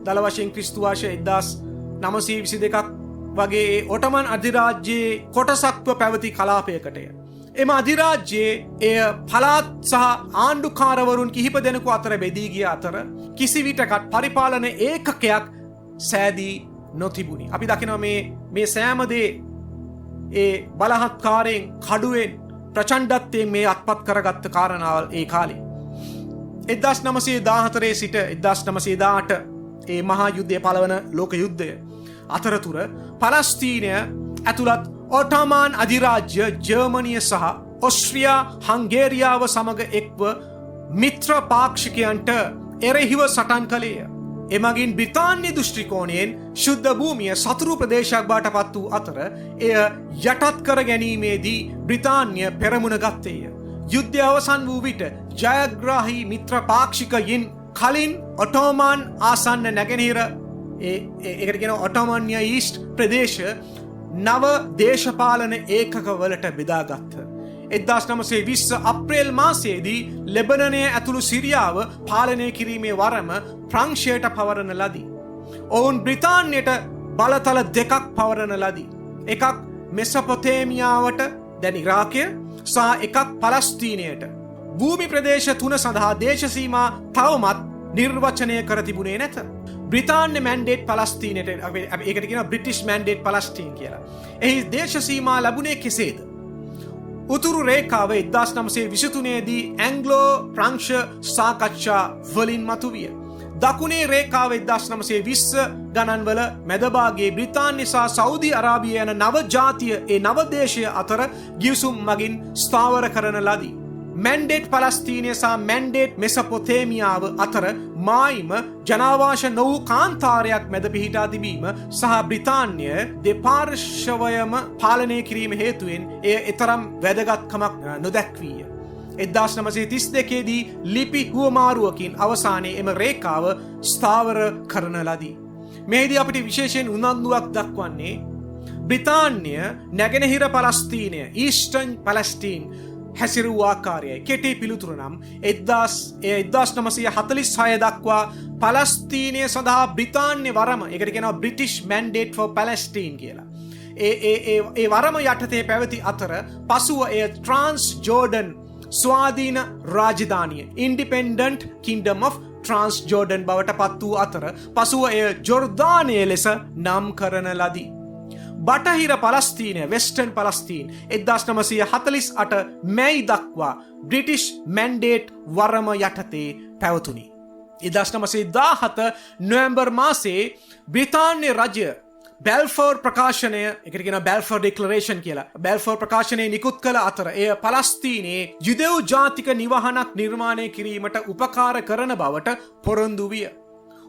දල වශයෙන් ක්‍රිස්තු වර්ෂ 1922ක් වගේ ඔටමන් අධිරාජ්‍යයේ කොටසක්ව පැවති කලාපයකටය. එම අධිරාජ්‍යයේ එය පළාත් සහ ආණ්ඩුකාරවරුන් කිහිප දෙනෙකු අතර බෙදී ගිය අතර කිසිවිටකත් පරිපාලන ඒකකයක් සෑදී නොතිබුණි. අපි දකිනවා මේ සෑම දේ ඒ බලහත්කාරයෙන් කඩුවෙන් ප්‍රචණ්ඩත්වයෙන් මේ අත්පත් කරගත්ත කාරණාවල් ඒ කාලේ 1914 සිට 1918 ඒ මහා යුද්ධය පළවන ලෝක යුද්ධය අතරතුර පලස්තීනය ඇතුළත් ඔටෝමන් අධිරාජ්‍ය ජර්මනිය සහ ඔස්ට්‍රියා හංගේරියාව සමග එක්ව මිත්‍ර පාක්ෂිකයන්ට එරෙහිව සටන් කළේය. එමගින් බ්‍රිතාන්‍ය දෘෂ්ටිකෝණයෙන් ශුද්ධ භූමිය සතුරු ප්‍රදේශයක් බවට පත් වූ අතර එය යටත් කර ගැනීමේදී බ්‍රිතාන්‍ය පෙරමුණ ගත්තේය. යුද්ධය අවසන් වූ විට ජයග්‍රාහී මිත්‍ර පාක්ෂිකයින් කලින් ඔටෝමන් ආසන්න නැගෙනහිර ඒකට කියන ඔටෝමන්ය ඊස්ට් ප්‍රදේශ නව දේශපාලන ඒකකවලට බෙදාගත්ත. 1920 අප්‍රේල් මාසයේදී ලෙබනනය ඇතුළු සිරියාව පාලනය කිරීමේ වරම ප්‍රංශයට පවරන ලදී. ඔවුන් බ්‍රිතාන්‍යයට බලතල දෙකක් පවරන ලදී. එකක් මෙසොපොතේමියාවට දැන් ඉරාකය සහ එකක් පලස්තීනයට. භූමි ප්‍රදේශ 3 සඳහා දේශසීමා තවමත් නිර්වචනය කර තිබුණේ නැත. බ්‍රිතාන්‍ය මැන්ඩේට් පලස්තීනයට ඒකට කියන බ්‍රිටිෂ් මැන්ඩේට් පලස්තීන් කියලා. එහි දේශසීමා ලැබුණේ කෙසේද? උතුරු රේඛාව 1923 දී ඇංග්ලෝ ප්‍රංශ සාකච්ඡා වලින් මතුවිය. දකුණේ රේඛාව 1920 ගණන්වල මැදභාගයේ බ්‍රිතාන්‍ය සහ සෞදි අරාබිය යන නව ජාතිය ඒ නව දේශය අතර ගිවිසුම් මගින් ස්ථාවර කරන ලදී. මැන්ඩේට් පලස්තීනය සහ මැන්ඩේට් මෙසොපොතේමියාව අතර මායිම ජනාවාශ නො වූ කාන්තාරයක් මැද පිහිටා තිබීම සහ බ්‍රිතාන්‍ය දෙපාර්ශවයම පාලනය කිරීම හේතුවෙන් එය එතරම් වැදගත්කමක් නොදැක්වීය. 1932 දී ලිපි හුවමාරුවකින් අවසානයේ එම රේඛාව ස්ථාවර කරන ලදී. මෙහිදී අපිට විශේෂයෙන් උනන්දුවක් දක්වන්නේ බ්‍රිතාන්‍ය නැගෙනහිර පලස්තීනය ඊස්ටර්න් පැලස්ටීන් හැසිරූ ආකාරයයි. කෙටි පිළිතුර නම් 1946 දක්වා පලස්තීනය සඳහා බ්‍රිතාන්‍ය වරම ඒකට කියනවා බ්‍රිටිෂ් මැන්ඩේට් ෆෝ පැලස්ටීන් කියලා. ඒ වරම යටතේ පැවති අතර පසුව එය ට්‍රාන්ස් ජෝර්ඩන් ස්වාධීන රාජධානිය ඉන්ඩිපෙන්ඩන්ට් කින්ඩම් ඔෆ් ට්‍රාන්ස් ජෝර්ඩන් බවට පත් වූ අතර පසුව එය ජොර්දානය ලෙස නම් කරන ලදී. බටහිර පලස්තීනය වෙස්ටර්න් පලස්තීන් 1948 මැයි දක්වා බ්‍රිටිෂ් මැන්ඩේට් වරම යටතේ පැවතුණි. 1917 නොවැම්බර් මාසයේ බ්‍රිතාන්‍ය රජය බැල්ෆෝර් ප්‍රකාශනය එකට කියන බැල්ෆෝර් ඩික්ලරේෂන් කියලා බැල්ෆෝර් ප්‍රකාශනය නිකුත් කළ අතර එය පලස්තීනයේ යුදෙව් ජාතික නිවහනක් නිර්මාණය කිරීමට උපකාර කරන බවට පොරොන්දු විය.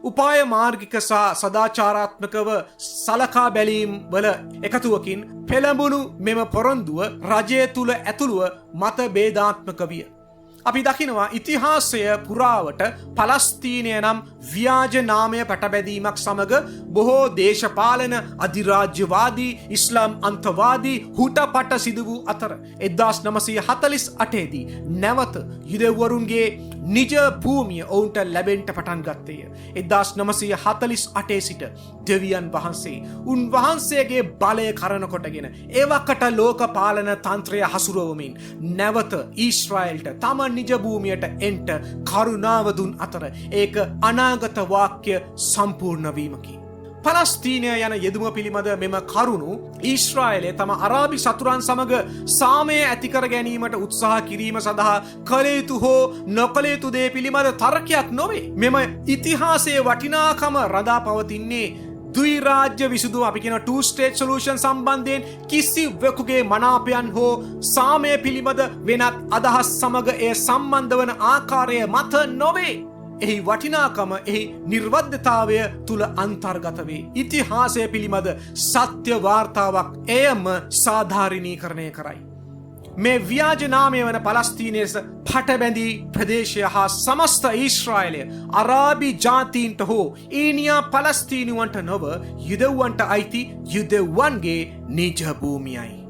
උපාය මාර්ගික සහ සදාචාරාත්මකව සලකා බැලීම් වල එකතුවකින් පෙළඹුණු මෙම පොරොන්දුව රජය තුළ ඇතුළුව මත බේදාත්මක විය. අපි දකිනවා ඉතිහාසය පුරාවට පලස්තීනය නම් ව්‍යාජ නාමය පැටබැදීමක් සමග බොහෝ දේශපාලන අධිරාජ්‍යවාදී ඉස්ලාම් අන්තවාදී හුටපට සිදු වූ අතර 1948 දී නැවත යුදෙව්වරුන්ගේ නිජ භූමිය ඔවුන්ට ලැබෙන්ට පටන් ගත්තේය. 1948 සිට දෙවියන් වහන්සේ උන්වහන්සේගේ බලය කරන කොටගෙන එවකට ලෝක පාලන තන්ත්‍රය හසුරුවමින් නැවත ඊශ්‍රායල්ට තම නිජ භූමියට එන්ට කරුණාව දුන් අතර ඒක අනාගත වාක්‍ය සම්පූර්ණ වීමකි. පලස්තීනය යන යෙදුම පිළිබඳ මෙම කරුණු ඊශ්‍රායලය තම අරාබි සතුරන් සමග සාමය ඇතිකර ගැනීමට උත්සාහ කිරීම සඳහා කළ යුතු හෝ නොකළ යුතු දේ පිළිබඳ තර්කයක් නොවේ. මෙම ඉතිහාසයේ වටිනාකම රඳා පවතින්නේ ද්විරාජ්‍ය විසඳුම අපි කියන two state solution සම්බන්ධයෙන් කිසිවෙකුගේ මනාපයන් හෝ සාමය පිළිබඳ වෙනත් අදහස් සමග එය සම්බන්ධ වන ආකාරය මත නොවේ. එහි වටිනාකම එහි නිර්වද්‍යතාවය තුල අන්තර්ගත වේ. ඉතිහාසය පිළිබඳ සත්‍ය වාර්තාවක් එයම සාධාරණීකරණය කරයි. මේ ව්‍යාජ නාමය වන පලස්තීනයේ පටබැඳී ප්‍රදේශය හා සමස්ත ඊශ්‍රායලය අරාබි ජාතීන්ට හෝ ඊනියා පලස්තීනුවන්ට නොව යුදෙව්වන්ට අයිති යුදෙව්වන්ගේ නිජ භූමියයි.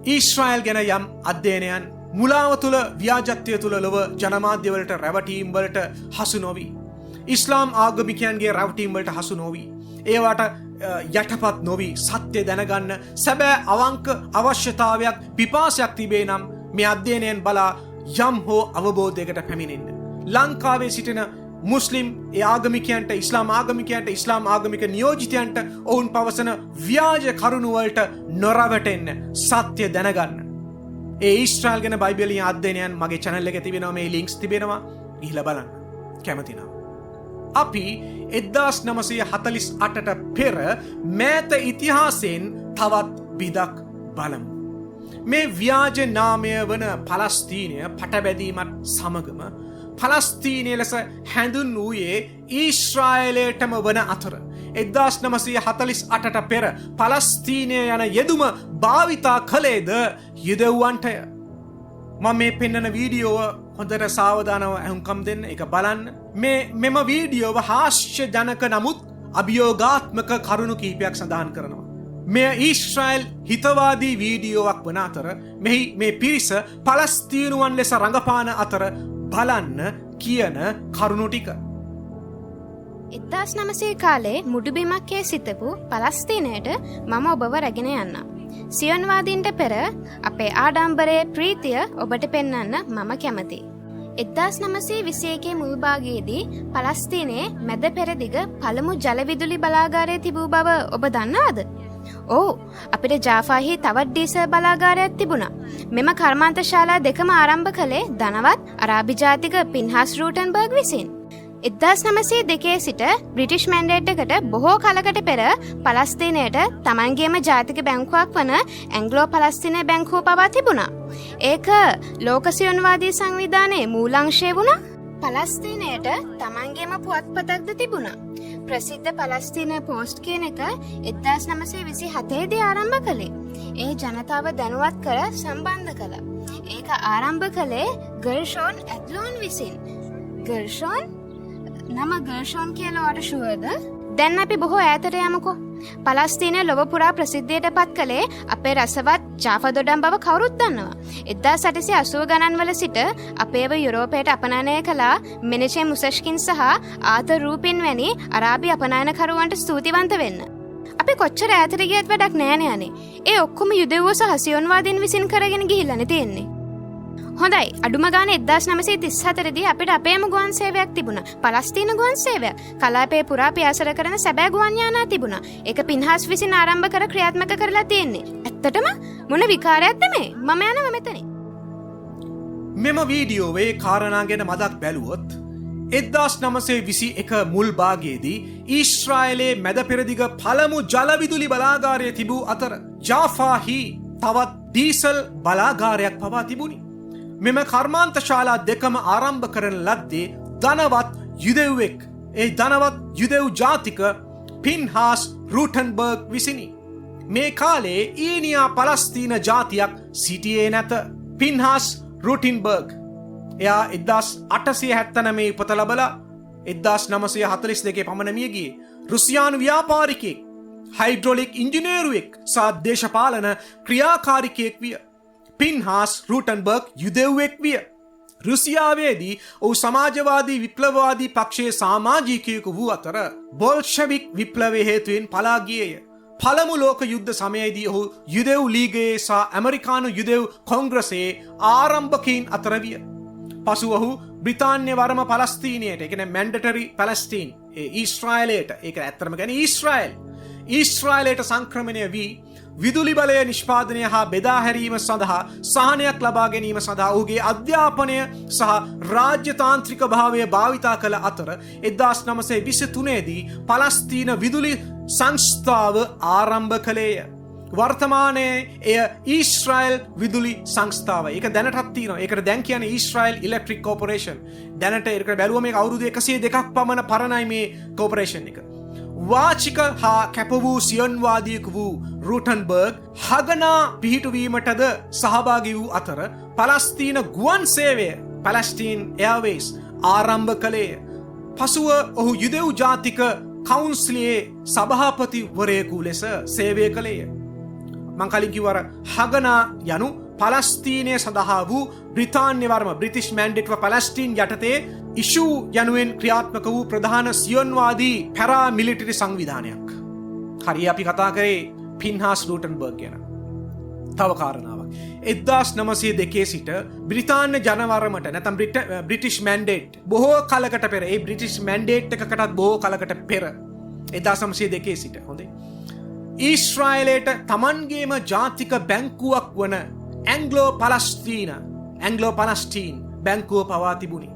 ඊශ්‍රායල් ගැන යම් අධ්‍යයනයන් මුලාව තුළ ව්‍යාජත්වය තුළ ලොව ජනමාධ්‍යවලට රැවටීම් වලට හසු නොවී. ඉස්ලාම් ආගමිකයන්ගේ රැවටීම් වලට හසු නොවී. ඒවට යටපත් නොවී සත්‍ය දැනගන්න සැබෑ අවංක අවශ්‍යතාවයක් පිපාසයක් තිබේ නම් මේ අධ්‍යයනයෙන් බලා යම් හෝ අවබෝධයකට පැමිණෙන්න. ලංකාවේ සිටින මුස්ලිම් ආගමිකයන්ට ඉස්ලාම් ආගමිකයන්ට ඉස්ලාම් ආගමික නියෝජිතයන්ට ඔවුන් පවසන ව්‍යාජ කරුණුවලට නොරවටෙන්න සත්‍ය දැනගන්න. ඒ ඊශ්‍රායල් ගැන බයිබලීය අධ්‍යයනයන් මගේ channel එකේ තිබෙනවා මේ links තිබෙනවා ගිහිල්ලා බලන්න කැමතිනම්. අපි 1948ට පෙර මෑත ඉතිහාසයෙන් තවත් බිදක් බලමු. මේ ව්‍යාජ නාමය වන පලස්තීනය පටබැදීමත් සමගම පලස්තීනය ලෙස හැඳුන් වූයේ ඊශ්‍රායලයටම වන අතර 1948ට පෙර පලස්තීනය යන යෙදුම භාවිතා කළේද යුදෙව්වන්ටය. මම මේ පෙන්නන වීඩියෝව හොඳට සාවධානව ඇහුම්කම් දෙන්න එක බලන්න. මෙම වීඩියෝව හාස්‍ය ජනක නමුත් අභියෝගාත්මක කරුණු කීපයක් සඳහන් කරනවා. මෙය ඊශ්‍රායල් හිතවාදී වීඩියෝවක් වන අතර මෙහි මේ පිරිස පලස්තීනුවන් ලෙස රඟපාන අතර බලන්න කියන කරුණු ටික. 1900 කාලේ මුඩුබිමක්කේ සිටපු පලස්තීනයට මම ඔබව රැගෙන යන්න. සියොන්වාදීන්ට පෙර අපේ ආඩම්බරයේ ප්‍රීතිය ඔබට පෙන්වන්න මම කැමතියි. 1921 මුල් භාගයේදී පලස්තීනයේ මැද පෙරදිග පළමු ජලවිදුලි බලාගාරය තිබූ බව ඔබ දන්නවද? ඕ අපිට ජාෆාහි තවත් ඩීසල් බලාගාරයක් තිබුණා. මෙම කර්මාන්තශාලා දෙකම ආරම්භ කළේ ධනවත් අරාබි ජාතික පින්හස් රූටන්බර්ග් විසින්. 1902 සිට බ්‍රිටිෂ් මැන්ඩේට් එකට බොහෝ කලකට පෙර පලස්තීනයට තමන්ගේම ජාතික බැංකුවක් වන ඇංග්ලෝ පලස්තීන බැංකුව පවා තිබුණා. ඒක ලෝක සියොන්වාදී සංවිධානයේ මූලාංශය වුණා. පලස්තීනයට තමන්ගේම පුවත්පතක්ද තිබුණා. ප්‍රසිද්ධ පලස්තීන පෝස්ට් කියන එක 1927 දී ආරම්භ කළේ. ඒ ජනතාව දැනුවත් කර සම්බන්ධ කළා. ඒක ආරම්භ කළේ ගර්ෂෝන් ඇඩ්ලෝන් විසින්. ගර්ෂෝන් නම ගර්ෂෝන් කියලා වට ෂුවර්ද? දැන් අපි බොහෝ ඈතට යමුකෝ. පලස්තීනය ලොව පුරා ප්‍රසිද්ධියට පත් කළේ අපේ රසවත් ජාෆා දොඩම් බව කවුරුත් දන්නවා. 1880 ගණන්වල සිට අපේව යුරෝපයට අපනයනය කළා මෙනෙචේ මුසෂ්කින් සහ ආතර් රූපින් වැනි අරාබි අපනයනකරුවන්ට ස්තුතිවන්ත වෙන්න. අපි කොච්චර ඈතට ගියත් වැඩක් නෑනේ අනේ. ඒ ඔක්කොම යුදෙව්වෝ සහ සියොන්වාදීන් විසින් කරගෙන ගිහිල්ලානේ තියෙන්නේ. හොඳයි අඩුම ගානේ 1934 දී අපිට අපේම ගුවන් සේවයක් තිබුණා. පලස්තීන ගුවන් සේවයක්. කලාපයේ පුරා පියාසර කරන සැබෑ ගුවන් යානා තිබුණා. ඒක පින්හස් විසින් ආරම්භ කර ක්‍රියාත්මක කරලා තියෙන්නේ. ඇත්තටම මොන විකාරයක්ද මේ? මම යනවා මෙතනින්. මෙම වීඩියෝවේ කාරණා ගැන මදක් බැලුවොත් 1921 මුල් භාගයේදී ඊශ්‍රායලයේ මැද පෙරදිග පළමු ජලවිදුලි බලාගාරය තිබූ අතර ජාෆාහි තවත් ඩීසල් බලාගාරයක් පවා තිබුණි. මෙම කර්මාන්තශාලා දෙකම ආරම්භ කරන ලද්දේ ධනවත් යුදෙව්වෙක්. ඒ ධනවත් යුදෙව් ජාතික පින්හාස් රූටන්බර්ග් විසිනි. මේ කාලේ ඊනියා පලස්තීන ජාතියක් සිටියේ නැත. පින්හාස් රූටින්බර්ග් එයා 1879 උපත ලබලා 1942 පමණ මිය ගියේ. රුසියානු ව්‍යාපාරිකයෙක්, හයිඩ්‍රොලික් ඉංජිනේරුවෙක් සහ දේශපාලන ක්‍රියාකාරිකයෙක් විය. පින්හාස් රූටන්බර්ග් යුදෙව්වෙක් විය. රුසියාවේදී ඔහු සමාජවාදී විප්ලවවාදී පක්ෂයේ සමාජිකයෙකු වූ අතර බොල්ෂෙවික් විප්ලවයේ හේතුවෙන් පලා ගියේය. පළමු ලෝක යුද්ධ සමයේදී ඔහු යුදෙව් ලීගයේ සහ ඇමරිකානු යුදෙව් කොංග්‍රසයේ ආරම්භකයින් අතර විය. පසු ඔහු බ්‍රිතාන්‍ය වරම පලස්තීනයට, ඒ කියන්නේ මැන්ඩටරි පැලස්තීන්, ඒ ඊශ්‍රායලයට, ඒක ඇත්තටම කියන්නේ ඊශ්‍රායලයට සංක්‍රමණය වී විදුලි බලය නිෂ්පාදනය හා බෙදා හැරීම සඳහා සහනයක් ලබා ගැනීම සඳහා ඔහුගේ අධ්‍යාපනය සහ රාජ්‍යතාන්ත්‍රික භාවය භාවිතා කළ අතර 1923 දී පලස්තීන විදුලි සංස්ථාව ආරම්භ කළේය. වර්තමානයේ එය ඊශ්‍රායල් විදුලි සංස්ථාව. ඒක දැනටත් තියෙනවා. ඒකට දැන් කියන්නේ ඊශ්‍රායල් ඉලෙක්ට්‍රික් කෝපරේෂන්. දැනට ඒකට බැලුවම මේක අවුරුදු 102ක් පමණ පරණයි මේ කෝපරේෂන් එක. වාචික හා කැප වූ සියොන්වාදියෙකු වූ රූටන්බර්ග් හගනා පිහිටුවීමටද සහභාගී වූ අතර පලස්තීන ගුවන් සේවය පැලස්ටීන් එයාවේස් ආරම්භ කළේය. පසුව ඔහු යුදෙව් ජාතික කවුන්සිලයේ සභාපතිවරයෙකු ලෙස සේවය කළේය. මං කලින් කිව්ව හගනා යනු පලස්තීනය සඳහා වූ බ්‍රිතාන්‍ය වර්ම බ්‍රිටිෂ් මැන්ඩේට් ෆොර් පැලස්ටීන් යටතේ ඉෂූ යනුවෙන් ක්‍රියාත්මක වූ ප්‍රධාන සියොන්වාදී පැරා මිලිටරි සංවිධානයක්. හරි අපි කතා කරේ පින්හාස් රූටන්බර්ග් ගැන. තව කාරණාවක්. 1902 සිට බ්‍රිතාන්‍ය ජනවරමට නැත්නම් බ්‍රිටිෂ් මැන්ඩේට් බොහෝ කලකට පෙර ඒ බ්‍රිටිෂ් මැන්ඩේට් එකකටත් බොහෝ කලකට පෙර 1902 සිට හොඳයි. ඊශ්‍රායලයට තමන්ගේම ජාතික බැංකුවක් වන ඇන්ග්ලෝ පලස්ටීන් බැංකුව පවා තිබුණි.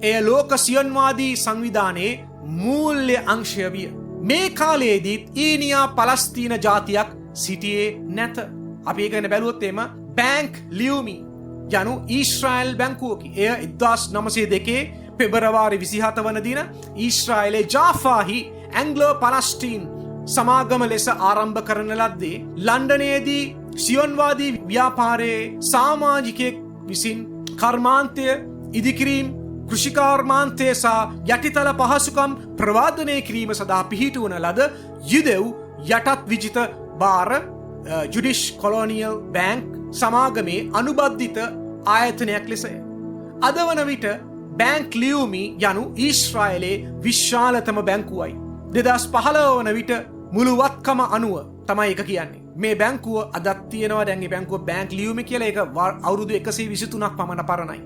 එය ලෝක සියොන්වාදී සංවිධානයේ මූල්‍ය අංශය විය. මේ කාලයේදීත් ඊනියා පලස්තීන ජාතියක් සිටියේ නැත. අපි ඒක ගැන බැලුවොත් එම බැංක් ලියුමි යනු ඊශ්‍රායල් බැංකුවකි. එය 1902 පෙබරවාරි 27 වන දින ඊශ්‍රායලේ ජාෆාහි ඇන්ග්ලෝ පලස්ටීන් සමාගම ලෙස ආරම්භ කරන ලද්දේ ලන්ඩනයේදී සියොන්වාදී ව්‍යාපාරයේ සාමාජිකයෙක් විසින් කර්මාන්තය ඉදිකිරීම් කෘෂිකාර්මාන්තය සහ යටිතල පහසුකම් ප්‍රවාධනය කිරීම සඳහා පිහිටුවන ලද යුදෙව් යටත් විජිත භාර ජුඩිෂ් කොලෝනියල් බැංක් සමාගමේ අනුබද්ධිත ආයතනයක් ලෙසය. අද වන විට බැංක් ලියුමි යනු ඊශ්‍රායලේ විශාලතම බැංකුවයි. 2015 වන විට මුළු වත්කම අනුව තමයි එක කියන්නේ. මේ බැංකුව අදත් තියෙනවා. දැන් මේ බැංකුව බැංක් ලියුමි කියලා ඒක අවුරුදු 123ක් පමණ පරණයි.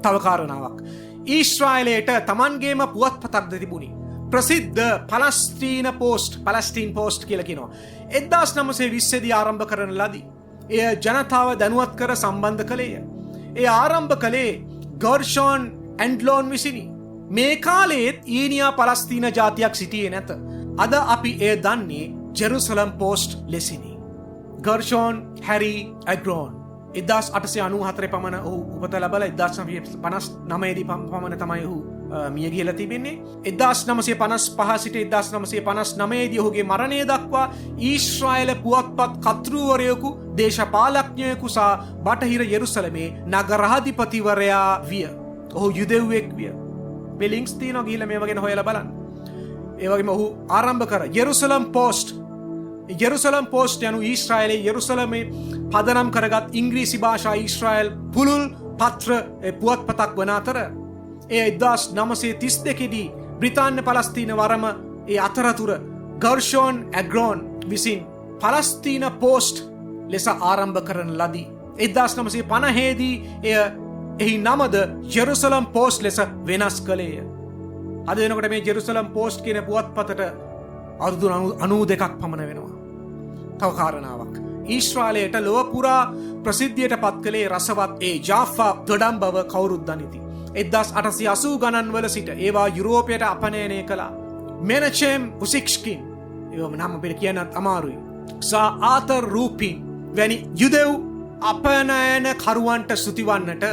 තව කාරණාවක්. ඊශ්‍රායලයට තමන්ගේම පුවත්පතක්ද තිබුණි. ප්‍රසිද්ධ පලස්ටීන් පෝස්ට් කියලා කියනවා. 1920 දී ආරම්භ කරන ලදී. එය ජනතාව දැනුවත් කර සම්බන්ධ කළේය. එය ආරම්භ කළේ ගර්ෂෝන් ඇන්ඩ්ලෝන් විසිනි. මේ කාලයේත් ඊනියා පලස්තීන ජාතියක් සිටියේ නැත. අද අපි එය දන්නේ ජෙරුසලම් පෝස්ට් ලෙසිනි. ගර්ෂෝන් හැරි ඇග්‍රෝන් 1894 පමණ ඔහු උපත ලබලා 1959 දී පමණ තමයි ඔහු මිය ගිහලා තිබෙන්නේ. 1955 සිට 1959 දී ඔහුගේ මරණය දක්වා ඊශ්‍රායල පුවත්පත් කර්තෘවරයෙකු, දේශපාලඥයෙකු සහ බටහිර යෙරුසලමේ නගරාධිපතිවරයා විය. ඔහු යුදෙව්වෙක් විය. මේ ලින්ක්ස් තියෙනවා ගිහලා මේවා ගැන හොයලා බලන්න. ඒ වගේම ඔහු ආරම්භ කර ජෙරුසලම් පෝස්ට් යනු ඊශ්‍රායලයේ යෙරුසලමේ පදනම් කරගත් ඉංග්‍රීසි භාෂා ඊශ්‍රායල් පුළුල් පත්‍ර පුවත්පතක් වන අතර එය 1932 දී බ්‍රිතාන්‍ය පලස්තීන වරම ඒ අතරතුර ගර්ෂෝන් ඇග්‍රෝන් විසින් පලස්තීන පෝස්ට් ලෙස ආරම්භ කරන ලදී. 1950 දී එහි නමද ජෙරුසලම් පෝස්ට් ලෙස වෙනස් කළේය. අද වෙනකොට මේ ජෙරුසලම් පෝස්ට් කියන පුවත්පතට අවුරුදු 92ක් පමණ වෙනවා. තව කාරණාවක්. ඊශ්‍රායලයට ලොව පුරා ප්‍රසිද්ධියට පත් කළේ රසවත් ඒ ජාෆා දොඩම් බව කවුරුත් දනිති. 1880 ගණන්වල සිට ඒවා යුරෝපයට අපනයනය කළා. මෙනචෙම් උසික්ස්කින් ඒවම නම් අපිට කියන්නත් අමාරුයි. සහ ආතර් රූපින් වැනි යුදෙව් අපනයන කරුවන්ට ස්තුතිවන්නට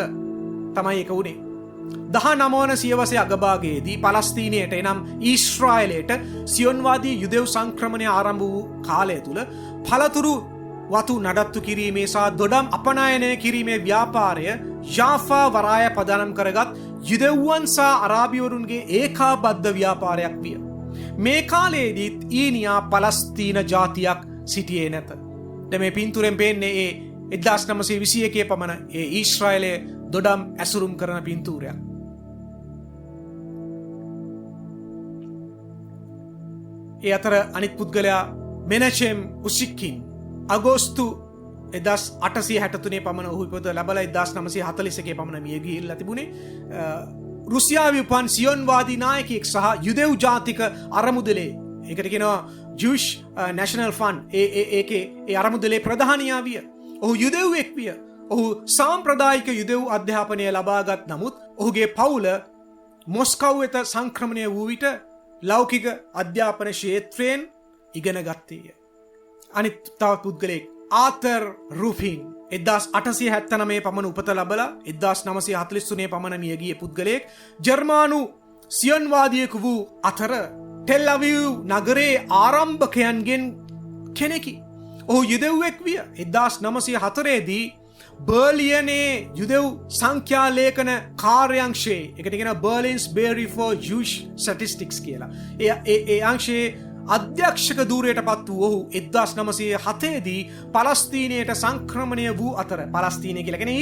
තමයි එක උනේ. 19 වන සියවසේ අගභාගයේදී පලස්තීනයට එනම් ඊශ්‍රායලයට සියොන්වාදී යුදෙව් සංක්‍රමණය ආරම්භ වූ කාලය තුල පළතුරු වතු නඩත්තු කිරීමේ සහ දොඩම් අපනයනය කිරීමේ ව්‍යාපාරය යාෆා වරාය පදනම් කරගත් යුදෙව්වන් සහ අරාබිවරුන්ගේ ඒකාබද්ධ ව්‍යාපාරයක් විය. මේ කාලයේදීත් ඊනියා පලස්තීන ජාතියක් සිටියේ නැත. දැන් මේ පින්තූරෙන් පේන්නේ ඒ 1921 පමණ ඒ ඊශ්‍රායලයේ දොඩම් ඇසුරුම් කරන පින්තූරයක්. ඒ අතර අනිත් පුද්ගලයා මෙනචෙම් උසික්කින් අගෝස්තු 1863 පමණ ඔහු ඉපද ලැබලා 1941 පමණ මිය ගිහිල්ලා තිබුණේ. රුසියාවේ උපන් සියොන්වාදී නායකයෙක් සහ යුදෙව් ජාතික අරමුදලේ ඒකට කියනවා ජූෂ් නැෂනල් ෆන්ඩ් ඒකේ ඒ අරමුදලේ ප්‍රධානියා විය. ඔහු යුදෙව්වෙක් විය. ඔහු සාම්ප්‍රදායික යුදෙව් අධ්‍යාපනය ලබාගත් නමුත් ඔහුගේ පවුල මොස්කව් වෙත සංක්‍රමණය වූ විට ලෞකික අධ්‍යාපන ක්ෂේත්‍රයෙන් ඉගෙන ගත්තේය. අනිත් තව පුද්ගලයෙක් ආතර් රූෆින් 1879 පමණ උපත ලබලා 1943 පමණ මිය ගිය පුද්ගලයෙක් ජර්මානු සියොන්වාදියෙකු වූ අතර ටෙල් අවීව් නගරයේ ආරම්භකයන්ගෙන් කෙනෙකි. ඔහු යුදෙව්වෙක් විය. 1904 දී බර්ලියනේ යුදෙව් සංඛ්‍යාලේඛන කාර්යංශයේ එකට කියන බර්ලින්ස් බේරි ෆෝ ජූෂ් ස්ටැටිස්ටික්ස් කියලා. ඒ අංශයේ අධ්‍යක්ෂක ධූරයට පත් වූ ඔහු 1907 දී පලස්තීනයට සංක්‍රමණය වූ අතර පලස්තීනය කියලා කියන්නේ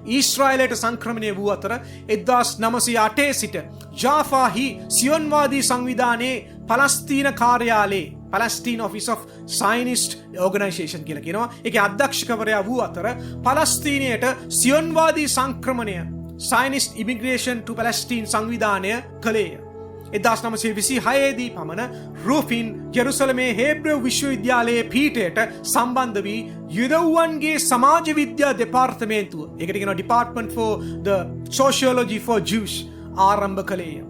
ඊශ්‍රායලයට සංක්‍රමණය වූ අතර 1908 සිට ජාෆාහි සියොන්වාදී සංවිධානයේ පලස්තීන කාර්යාලයේ Palestine Office of Zionist Organization කියලා කියනවා. ඒකේ අධ්‍යක්ෂකවරයා වූ අතර පලස්තීනයට සියොන්වාදී සංක්‍රමණය Zionist Immigration to Palestine සංවිධානය කළේය. 1926 දී පමණ රූෆින් ජෙරුසලමේ හේබ්‍රෙව් විශ්වවිද්‍යාලයේ පීඨයට සම්බන්ධ වී යුදෙව්වන්ගේ සමාජ විද්‍යා දෙපාර්තමේන්තුව, ඒකට කියනවා Department for the Sociology for Jews ආරම්භ කළේය.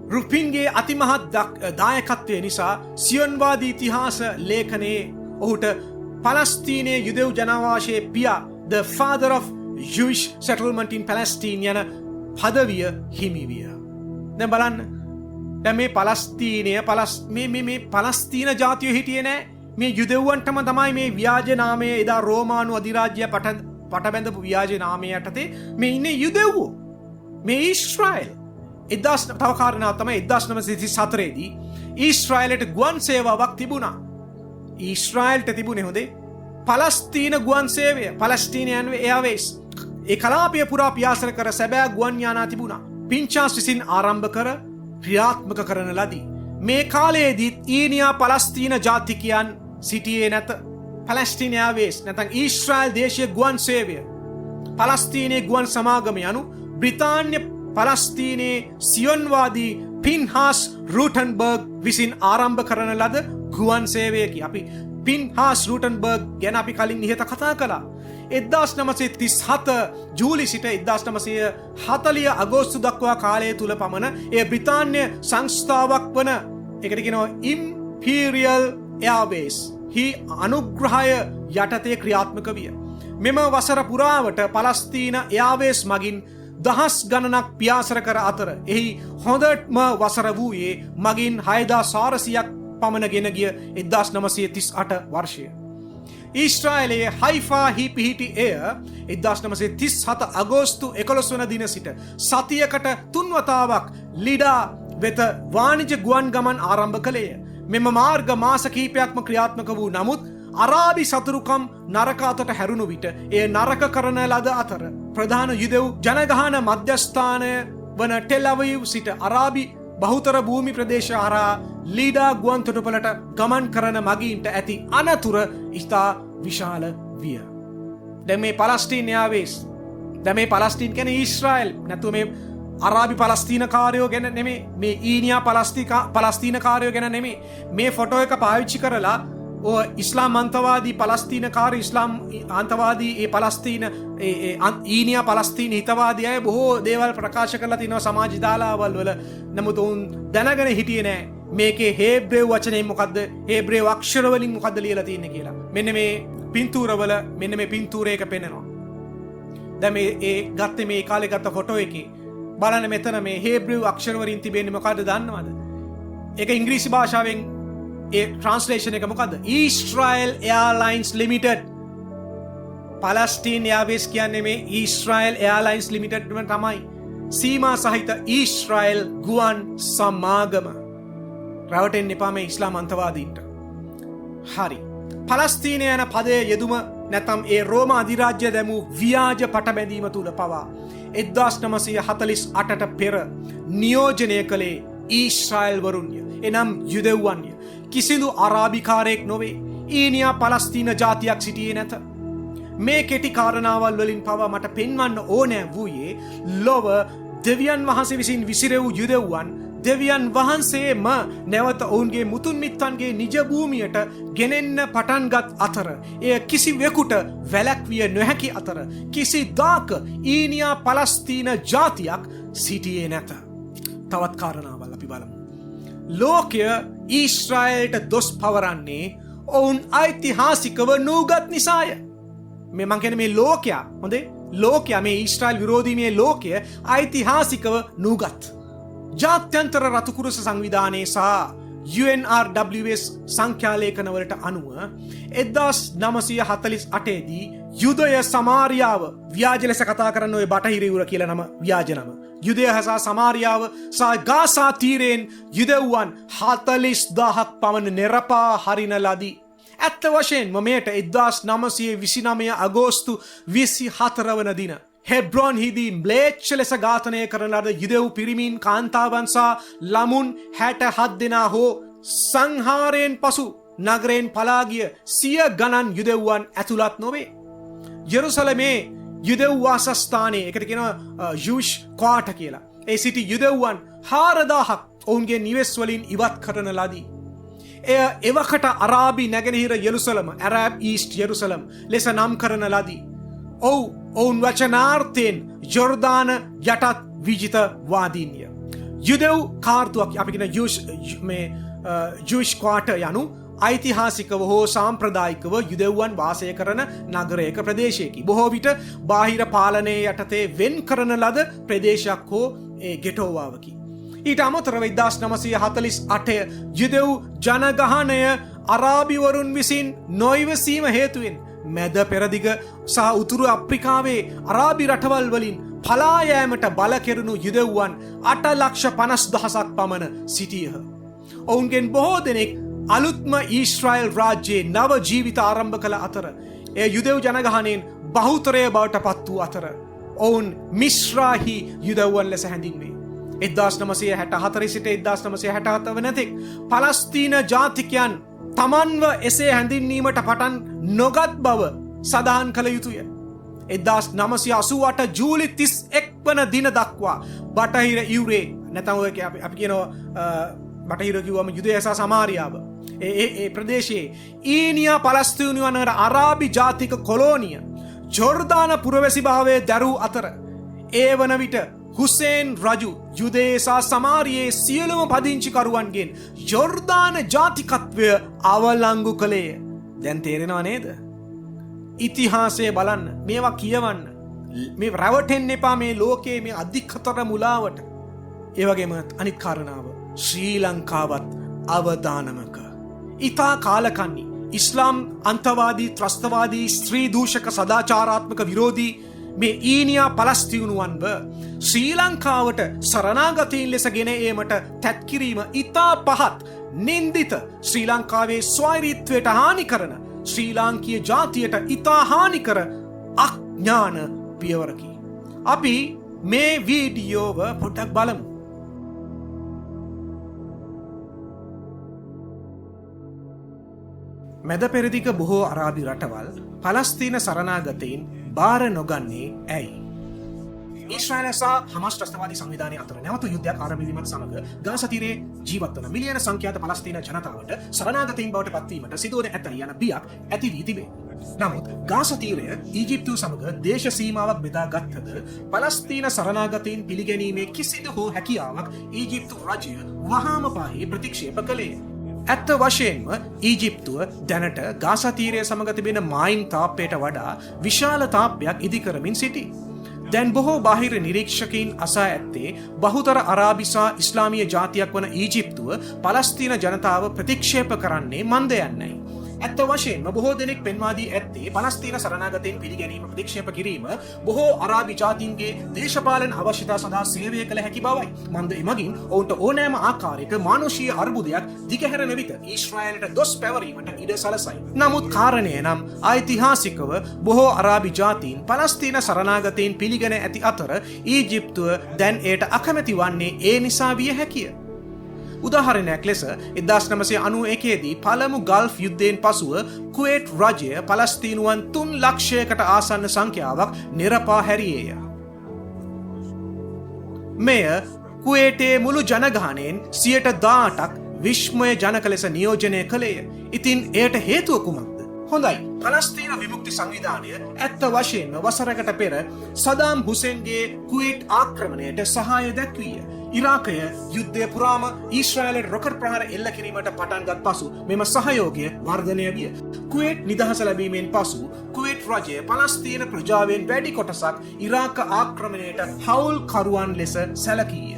රුෆින්ගේ අතිමහත් දායකත්වය නිසා සියොන්වාදී ඉතිහාස ලේඛනයේ ඔහුට පලස්තීනයේ යුදෙව් ජනවාසයේ පියා the father of Jewish settlement in Palestine යන පදවිය හිමි විය. දැන් බලන්න, දැන් මේ පලස්තීනය මේ පලස්තීන ජාතිය හිටියේ නෑ. මේ යුදෙව්වන්ටම තමයි මේ ව්‍යාජ නාමයේ එදා රෝමානු අධිරාජ්‍ය පටබැඳපු ව්‍යාජ නාමයේ යටතේ මේ ඉන්නේ යුදෙව්වෝ. මේ ඊශ්‍රායල් තව කාරණාවක් තමයි 1934 දී ඊශ්‍රායලට ගුවන් සේවාවක් තිබුණා. ඊශ්‍රායල්ට තිබුණේ හොඳේ පලස්තීන ගුවන් සේවය, Palestinian Airways. ඒ කලාපය පුරා පියාසර කර සැබෑ ගුවන් යානා තිබුණා. පින්චාස් විසින් ආරම්භ කර ක්‍රියාත්මක කරන ලදී. මේ කාලයේදී ඊනියා පලස්තීන ජාතිකයන් සිටියේ නැත. Palestine Airways නැත්නම් ඊශ්‍රායල් දේශීය ගුවන් සේවය, පලස්තීනයේ ගුවන් සමාගම යනු බ්‍රිතාන්‍ය පලස්තීනයේ සියොන්වාදී පින්හාස් රූටන්බර්ග් විසින් ආරම්භ කරන ලද ගුවන් සේවයකි. අපි පින්හාස් රූටන්බර්ග් ගැන අපි කලින් ඉහත කතා කළා. 1937 ජූලි සිට 1940 අගෝස්තු දක්වා කාලය තුල පමණ ඒ බ්‍රිතාන්‍ය සංස්ථාවක් වන ඒකට කියනවා ඉම්පීරියල් එයාර්වේස් හි අනුග්‍රහය යටතේ ක්‍රියාත්මක විය. මෙම වසර පුරාවට පලස්තීන එයාර්වේස් මගින් දහස් ගණනක් පියාසර කර අතර එහි හොඳටම වසර වූයේ මගින් 6400ක් පමණ ගෙන ගිය 1938 වර්ෂය. ඊශ්‍රායලයේ හයිෆාහි පිහිටි එය 1937 අගෝස්තු 11 වන දින සිට සතියකට 3 වතාවක් ලිඩා වෙත වාණිජ ගුවන් ගමන් ආරම්භ කළේය. මෙම මාර්ග මාස කිහිපයක්ම ක්‍රියාත්මක වූ නමුත් අරාබි සතුරුකම් නරක අතට හැරුණු විට එය නරක කරන ලද අතර ප්‍රධාන යුදෙව් ජනගහන මධ්‍යස්ථානය වන ටෙල් අවීව් සිට අරාබි බහුතර භූමි ප්‍රදේශ හරහා ලීඩා ගුවන් තොටුපළට ගමන් කරන මගීන්ට ඇති අනතුර ඉතා විශාල විය. දැන් මේ පලස්තීන එයාර්වේස්, දැන් මේ පලස්තීන කියන්නේ ඊශ්‍රායල් නැතුව මේ අරාබි පලස්තීන කාරයෝ ගැන නෙමෙයි, මේ ඊනියා පලස්තීන කාරයෝ ගැන නෙමෙයි. මේ ෆොටෝ එක පාවිච්චි කරලා ඉස්ලාම් අන්තවාදී පලස්තීනකාර ඉස්ලාම් අන්තවාදී ඒ පලස්තීන ඊනියා පලස්තීන හිතවාදී අය බොහෝ දේවල් ප්‍රකාශ කරලා තිනවා සමාජ දාලාවල් වල. නමුත් උන් දැනගෙන හිටියේ නෑ මේකේ හේබ්‍රේව් වචනේ මොකද්ද, හේබ්‍රේව් අක්ෂර වලින් මොකද්ද ලියලා තියෙන්නේ කියලා. මෙන්න මේ පින්තූරවල මෙන්න මේ පින්තූරයක පෙන්නනවා. දැන් මේ ඒ ගත්තේ මේ කාලේ ගත්ත ෆොටෝ එකේ බලන්න මෙතන මේ හේබ්‍රේව් අක්ෂර වලින් තිබෙන්නේ මොකද්ද දන්නවද? ඒක ඉංග්‍රීසි භාෂාවෙන් ඒ ට්‍රාන්ස්ලේෂන් එක මොකද්ද? Israel Airlines Limited. Palestine Airways කියන්නේ මේ Israel Airlines Limited වල තමයි. සීමා සහිත ඊශ්‍රායල් ගුවන් සමාගම. රවටෙන්න එපා මේ ඉස්ලාම් අන්තවාදීන්ට. හරි. පලස්තීනය යන පදයේ යෙදුම නැත්නම් ඒ රෝම අධිරාජ්‍ය දැමූ ව්‍යාජ පටබැඳීම තුල පවා 1948ට පෙර නියෝජනය කළේ ඊශ්‍රායල් වරුන්ය. එනම් යුදෙව්වන්ය. කිසිදු අරාබිකාරයෙක් නොවේ. ඊනියා පලස්තීන ජාතියක් සිටියේ නැත. මේ කෙටි කාරණාවල් වලින් පවා මට පෙන්වන්න ඕනෑ වූයේ ලොව දෙවියන් වහන්සේ විසින් විසිරෙව් යුදෙව්වන් දෙවියන් වහන්සේම නැවත ඔවුන්ගේ මුතුන් මිත්තන්ගේ නිජ භූමියට ගෙනෙන්න පටන්ගත් අතර එය කිසිවෙකුට වැළැක්විය නොහැකි අතර කිසිදාක ඊනියා පලස්තීන ජාතියක් සිටියේ නැත. තවත් කාරණාවල් අපි බලමු. ලෝකය ඊශ්‍රායලට දොස් පවරන්නේ ඔවුන් ඓතිහාසිකව නූගත් නිසාය. මේ මං කියන්නේ මේ ලෝකයා හොඳේ ලෝකයා මේ ඊශ්‍රායල් විරෝධී මේ ලෝකය ඓතිහාසිකව නූගත්. ජාත්‍යන්තර රතුකුරුස සංවිධානයේ සහ UNRWS සංඛ්‍යාලේඛනවලට අනුව 1948 දී යුදය සමාරියාව ව්‍යාජ ලෙස කතා කරන්න ඔය බටහිර යුර කියලා නම ව්‍යාජ නම යුදය හසා සමාරියාව සහ ගාසා තීරයෙන් යුදෙව්වන් 40,000ක් පමණ නිරපා හරින ලදී. ඇත්ත වශයෙන්ම මෙයට 1929 අගෝස්තු 24 වන දින හෙබ්‍රෝන්හිදී ම්ලේච්ඡ ලෙස ඝාතනය කරන ලද යුදෙව් පිරිමින් කාන්තාවන් සහ ළමුන් 67 දෙනා හෝ සංහාරයෙන් පසු නගරයෙන් පලා ගිය 100 ගණන් යුදෙව්වන් ඇතුළත් නොවේ. යෙරුසලමේ යුදෙව් වාසස්ථානයේ එකට කියනවා ජූෂ් ක්වාටර් කියලා. ඒ සිටි යුදෙව්වන් 4000ක් ඔවුන්ගේ නිවෙස් වලින් ඉවත් කරන ලදී. එය එවකට අරාබි නැගෙනහිර යෙරුසලම ඇරබ් ඊස්ට් යෙරුසලම් ලෙස නම් කරන ලදී. ඔවුන් වචනාර්ථයෙන් ජෝර්දාන යටත් විජිත වාදීන්ය. යුදෙව් කාර්තුවක් අපි කියන ජූෂ් ක්වාටර් යනු ඓතිහාසිකව හෝ සාම්ප්‍රදායිකව යුදෙව්වන් වාසය කරන නගරයක ප්‍රදේශයකි. බොහෝ විට බාහිර පාලනය යටතේ වෙන් කරන ලද ප්‍රදේශයක් හෝ ගෙටෝවාවකි. ඊට අමතරව 1948 යුදෙව් ජනගහනය අරාබිවරුන් විසින් නොයිවසීම හේතුවෙන් මැද පෙරදිග සහ උතුරු අප්‍රිකාවේ අරාබි රටවල් වලින් පලා යෑමට බල කෙරුණු යුදෙව්වන් 8,50,000ක් පමණ සිටියහ. ඔවුන්ගෙන් බොහෝ දෙනෙක් අලුත්ම ඊශ්‍රායල් රාජ්‍යයේ නව ජීවිත ආරම්භ කළ අතර එය යුදෙව් ජනගහනයෙන් බහුතරය බවට පත් වූ අතර ඔවුන් මිශ්‍රාහි යුදෙව්වන් ලෙස හැඳින්වේ. 1964 සිට 1967 වනතෙක් පලස්තීන ජාතිකයන් තමන්ව එසේ හැඳින්වීමට පටන් නොගත් බව සඳහන් කළ යුතුය. 1988 ජූලි 31 වන දින දක්වා බටහිර ඉවුරේ නැතම අපි කියනවා බටහිර කිව්වම යුදය සහ සමාරියාව ඒ ප්‍රදේශයේ ඊනියා පලස්තීනුවන් අරාබි ජාතික කොලෝනිය ජෝර්දාන පුරවැසි භාවය දැරූ අතර ඒ වන විට හුසේන් රජු යුදේ සහ සමාරියේ සියලුම පදිංචිකරුවන්ගෙන් ජෝර්දාන ජාතිකත්වය අවලංගු කළේය. දැන් තේරෙනව නේද? ඉතිහාසය බලන්න, මේවා කියවන්න. මේ රැවටෙන්න එපා මේ ලෝකයේ මේ අධිකතර මුලාවට. ඒ වගේම අනිත් කාරණාව ශ්‍රී ලංකාවත් අවදානමක. ඉතා කාලකන්නි ඉස්ලාම් අන්තවාදී ත්‍රස්තවාදී ස්ත්‍රී දූෂක සදාචාරාත්මක විරෝධී මේ ඊනියා පලස්තීනුවන්ව ශ්‍රී ලංකාවට සරණාගතයින් ලෙස ගෙන ඒමට තැත්කිරීම ඉතා පහත් නින්දිත ශ්‍රී ලංකාවේ ස්වෛරීත්වයට හානි කරන ශ්‍රී ලාංකීය ජාතියට ඉතා හානි කර අඥාන පියවරකි. අපි මේ වීඩියෝව පොඩ්ඩක් බලමු. මැද පෙරදිග බොහෝ අරාබි රටවල් පලස්තීන සරණාගතයින් බාර නොගන්නේ ඇයි? ඊශ්‍රායල සහ හමාස් ත්‍රස්තවාදී සංවිධානය අතර නැවත යුද්ධයක් ආරම්භ වීමත් සමග ගාසා තීරයේ ජීවත් වන මිලියන සංඛ්‍යාත පලස්තීන ජනතාවට සරණාගතයින් බවට පත්වීමට සිදුවන ඇතැයි යන බියක් ඇති වී තිබේ. නමුත් ගාසා තීරය ඊජිප්තුව සමග දේශ සීමාවක් බෙදා ගත්තද පලස්තීන සරණාගතයින් පිළිගැනීමේ කිසිදු හෝ හැකියාවක් ඊජිප්තු රජය වහාම පාහේ ප්‍රතික්ෂේප කළේ. ඇත්ත වශයෙන්ම ඊජිප්තුව දැනට ගාසා තීරය සමග තිබෙන මායිම් තාප්පයට වඩා විශාල තාප්පයක් ඉදිකරමින් සිටි. දැන් බොහෝ බාහිර නිරීක්ෂකයින් අසා ඇත්තේ බහුතර අරාබි සහ ඉස්ලාමීය ජාතියක් වන ඊජිප්තුව පලස්තීන ජනතාව ප්‍රතික්ෂේප කරන්නේ මන්ද යන්නයි. ඇත්ත වශයෙන්ම බොහෝ දෙනෙක් පෙන්වා දී ඇත්තේ පලස්තීන සරණාගතයින් පිළිගැනීම ප්‍රතික්ෂේප කිරීම බොහෝ අරාබි ජාතීන්ගේ දේශපාලන අවශ්‍යතා සඳහා සේවය කළ හැකි බවයි. මන්ද එමගින් ඔවුන්ට ඕනෑම ආකාරයක මානුෂීය අර්බුදයක් දිගහැරෙන විට ඊශ්‍රායලට දොස් පැවරීමට ඉඩ සලසයි. නමුත් කාරණය නම් ඓතිහාසිකව බොහෝ අරාබි ජාතීන් පලස්තීන සරණාගතයින් පිළිගෙන ඇති අතර ඊජිප්තුව දැන් එයට අකමැති වන්නේ ඒ නිසා විය හැකිය. උදාහරණයක් ලෙස 1991 දී පළමු ගල්ෆ් යුද්ධයෙන් පසුව කුවේට් රජය පලස්තීනුවන් 3 ලක්ෂයකට ආසන්න සංඛ්‍යාවක් නිරපා හැරියේය. මෙය කුවේටේ මුළු ජනගහනයෙන් 18%ක් විශ්මය ජනක ලෙස නියෝජනය කළේය. ඉතින් එයට හේතුව කුමක්ද? හොඳයි, පලස්තීන විමුක්ති සංවිධානය ඇත්ත වශයෙන්ම වසරකට පෙර සදාම් හුසේන්ගේ කුවේට් ආක්‍රමණයට සහාය දැක්වීය. ඉරාකය යුද්ධය පුරාම ඊශ්‍රායලට රොකට් ප්‍රහාර එල්ල කිරීමට පටන්ගත් පසු මෙම සහයෝගය වර්ධනය විය. කුවේට් නිදහස ලැබීමෙන් පසු කුවේට් රජය පලස්තීන ප්‍රජාවෙන් වැඩි කොටසක් ඉරාක ආක්‍රමණයට හවුල්කරුවන් ලෙස සැලකීය.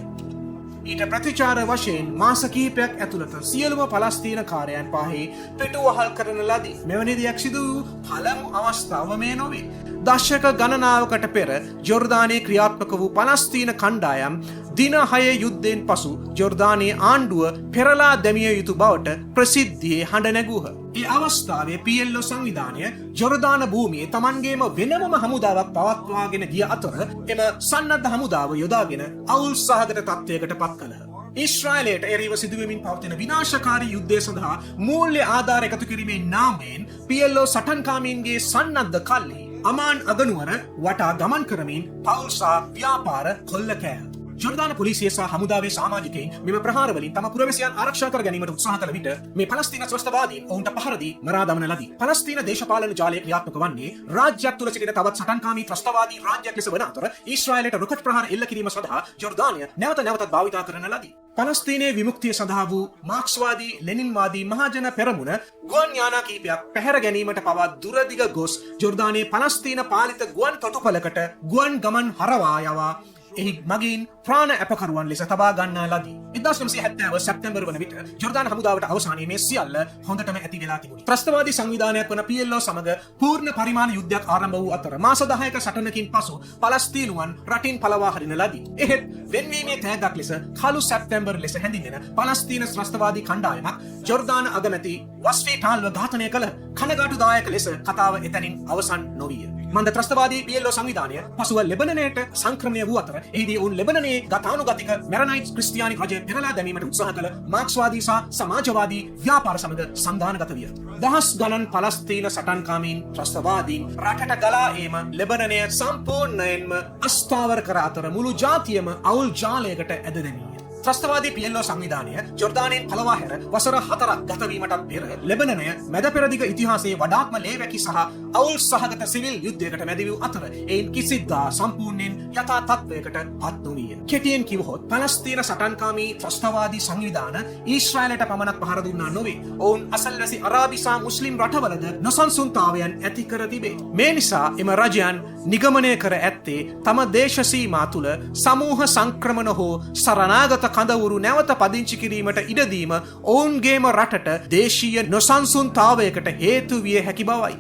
ඊට ප්‍රතිචාර වශයෙන් මාස කිහිපයක් ඇතුළත සියලුම පලස්තීන කාරයන් පහේ පිටුවහල් කරන ලදී. මෙවැනි දෙයක් සිදු වූ පළමු අවස්ථාව මේ නොවේ. දශක ගණනාවකට පෙර ජෝර්දානයේ ක්‍රියාත්මක වූ පලස්තීන කණ්ඩායම් දින 6 යුද්ධයෙන් පසු ජෝර්දානයේ ආණ්ඩුව පෙරලා දැමිය යුතු බවට ප්‍රසිද්ධියේ හඬ නැගූහ. ඒ අවස්ථාවේ PLO සංවිධානය ජෝර්දාන භූමියේ තමන්ගේම වෙනමම හමුදාවක් පවත්වාගෙන ගිය අතර එම සන්නද්ධ හමුදාව යොදාගෙන අවුල් සහගත තත්ත්වයකට පත් කළහ. ඊශ්‍රායලයට එරෙහිව සිදුවෙමින් පවතින විනාශකාරී යුද්ධය සඳහා මූල්‍ය ආධාර එකතු කිරීමේ නාමයෙන් PLO සටන්කාමීන්ගේ සන්නද්ධ කල්හි අමාන් අගනුවර වටා ගමන් කරමින් පවුල් සහ ව්‍යාපාර කොල්ල කෑහ. ජෝර්දාන පොලිසිය සහ හමුදාවේ සමාජිකයින් මෙම ප්‍රහාරවලින් තම පුරවැසියන් ආරක්ෂා කර ගැනීමට උත්සාහ කළ විට මේ පලස්තීන ස්වස්ථවාදීන් ඔවුන්ට පහර දී මරා දමන ලදී. පලස්තීන දේශපාලන ජාලය ක්‍රියාත්මක වන්නේ රාජ්‍යයක් තුල සිටින තවත් සටන්කාමී ත්‍රස්තවාදී රාජ්‍යයක් ලෙස වන අතර ඊශ්‍රායලයට රොකට් ප්‍රහාර එල්ල කිරීම සඳහා ජෝර්දානය නැවත නැවතත් භාවිතා කරන ලදී. පලස්තීනයේ විමුක්තිය සඳහා වූ මාක්ස්වාදී ලෙනින්වාදී මහජන පෙරමුණ ගුවන් යානා කීපයක් පැහැර ගැනීමට පවා දුරදිග ගොස් ජෝර්දානයේ පලස්තීන පාලිත ගුවන් තොටුපළකට ගුවන් ගමන් හරවා යවා එහි මගින් ප්‍රාණ අපකරුවන් ලෙස තබා ගන්නා ලදී. 1970 සැප්තැම්බර් වන විට ජෝර්දාන හමුදාවට අවසානයේ මේ සියල්ල හොඳටම ඇති වෙලා තිබුණි. ත්‍රස්තවාදී සංවිධානයක් වන PLO සමග පූර්ණ පරිමාණ යුද්ධයක් ආරම්භ වූ අතර මාස 10ක සටනකින් පසු පලස්තීනුවන් රටින් පළවා හරින ලදී. එහෙත් වෙන්වීමේ තෑග්ගක් ලෙස කළු සැප්තැම්බර් ලෙස හැඳින්වෙන පලස්තීන ත්‍රස්තවාදී කණ්ඩායමක් ජෝර්දාන අගමැති වස්ෆී ටාල්ව ඝාතනය කළ කනගාටුදායක ලෙස කතාව එතනින් අවසන් නොවිය. මන්ද ත්‍රස්තවාදී PLO සංවිධානය පසුව ලෙබනනයට සංක්‍රමණය වූ අතර එහිදී ඔවුන් ලෙබනනයේ ගතානුගතික මෙරනයිට් ක්‍රිස්තියානි රජය පෙරලා දැමීමට උත්සාහ කළ මාක්ස්වාදී සහ සමාජවාදී ව්‍යාපාර සමග සන්ධානගත විය. දහස් ගණන් පලස්තීන සටන්කාමීන් ත්‍රස්තවාදීන් රටට ගලා ඒම ලෙබනනය සම්පූර්ණයෙන්ම අස්ථාවර කර අතර මුළු ජාතියම අවුල් ජාලයකට ඇද දැමීය. ත්‍රස්තවාදී PLO සංවිධානය ජෝර්දානයෙන් පළවා හැර වසර 4ක් ගතවීමටත් පෙර ලෙබනනය මැද පෙරදිග ඉතිහාසයේ වඩාත්ම ලේවැකි සහ අවුල් සහගත සිවිල් යුද්ධයකට මැද වූ අතර එයින් කිසිදා සම්පූර්ණයෙන් යථා තත්ත්වයකට පත් නොවිය. කෙටියෙන් කිවහොත් පලස්තීන සටන්කාමී ත්‍රස්තවාදී සංවිධාන ඊශ්‍රායලයට පමණක් පහර දුන්නා නොවේ. ඔවුන් අසල්වැසි අරාබි සහ මුස්ලිම් රටවලද නොසන්සුන්තාවයන් ඇති කර තිබේ. මේ නිසා එම රජයන් නිගමනය කර ඇත්තේ තම දේශ සීමා තුළ සමූහ සංක්‍රමණ හෝ සරණාගත කඳවුරු නැවත පදිංචි කිරීමට ඉඩදීම ඔවුන්ගේම රටට දේශීය නොසන්සුන්තාවයකට හේතු විය හැකි බවයි.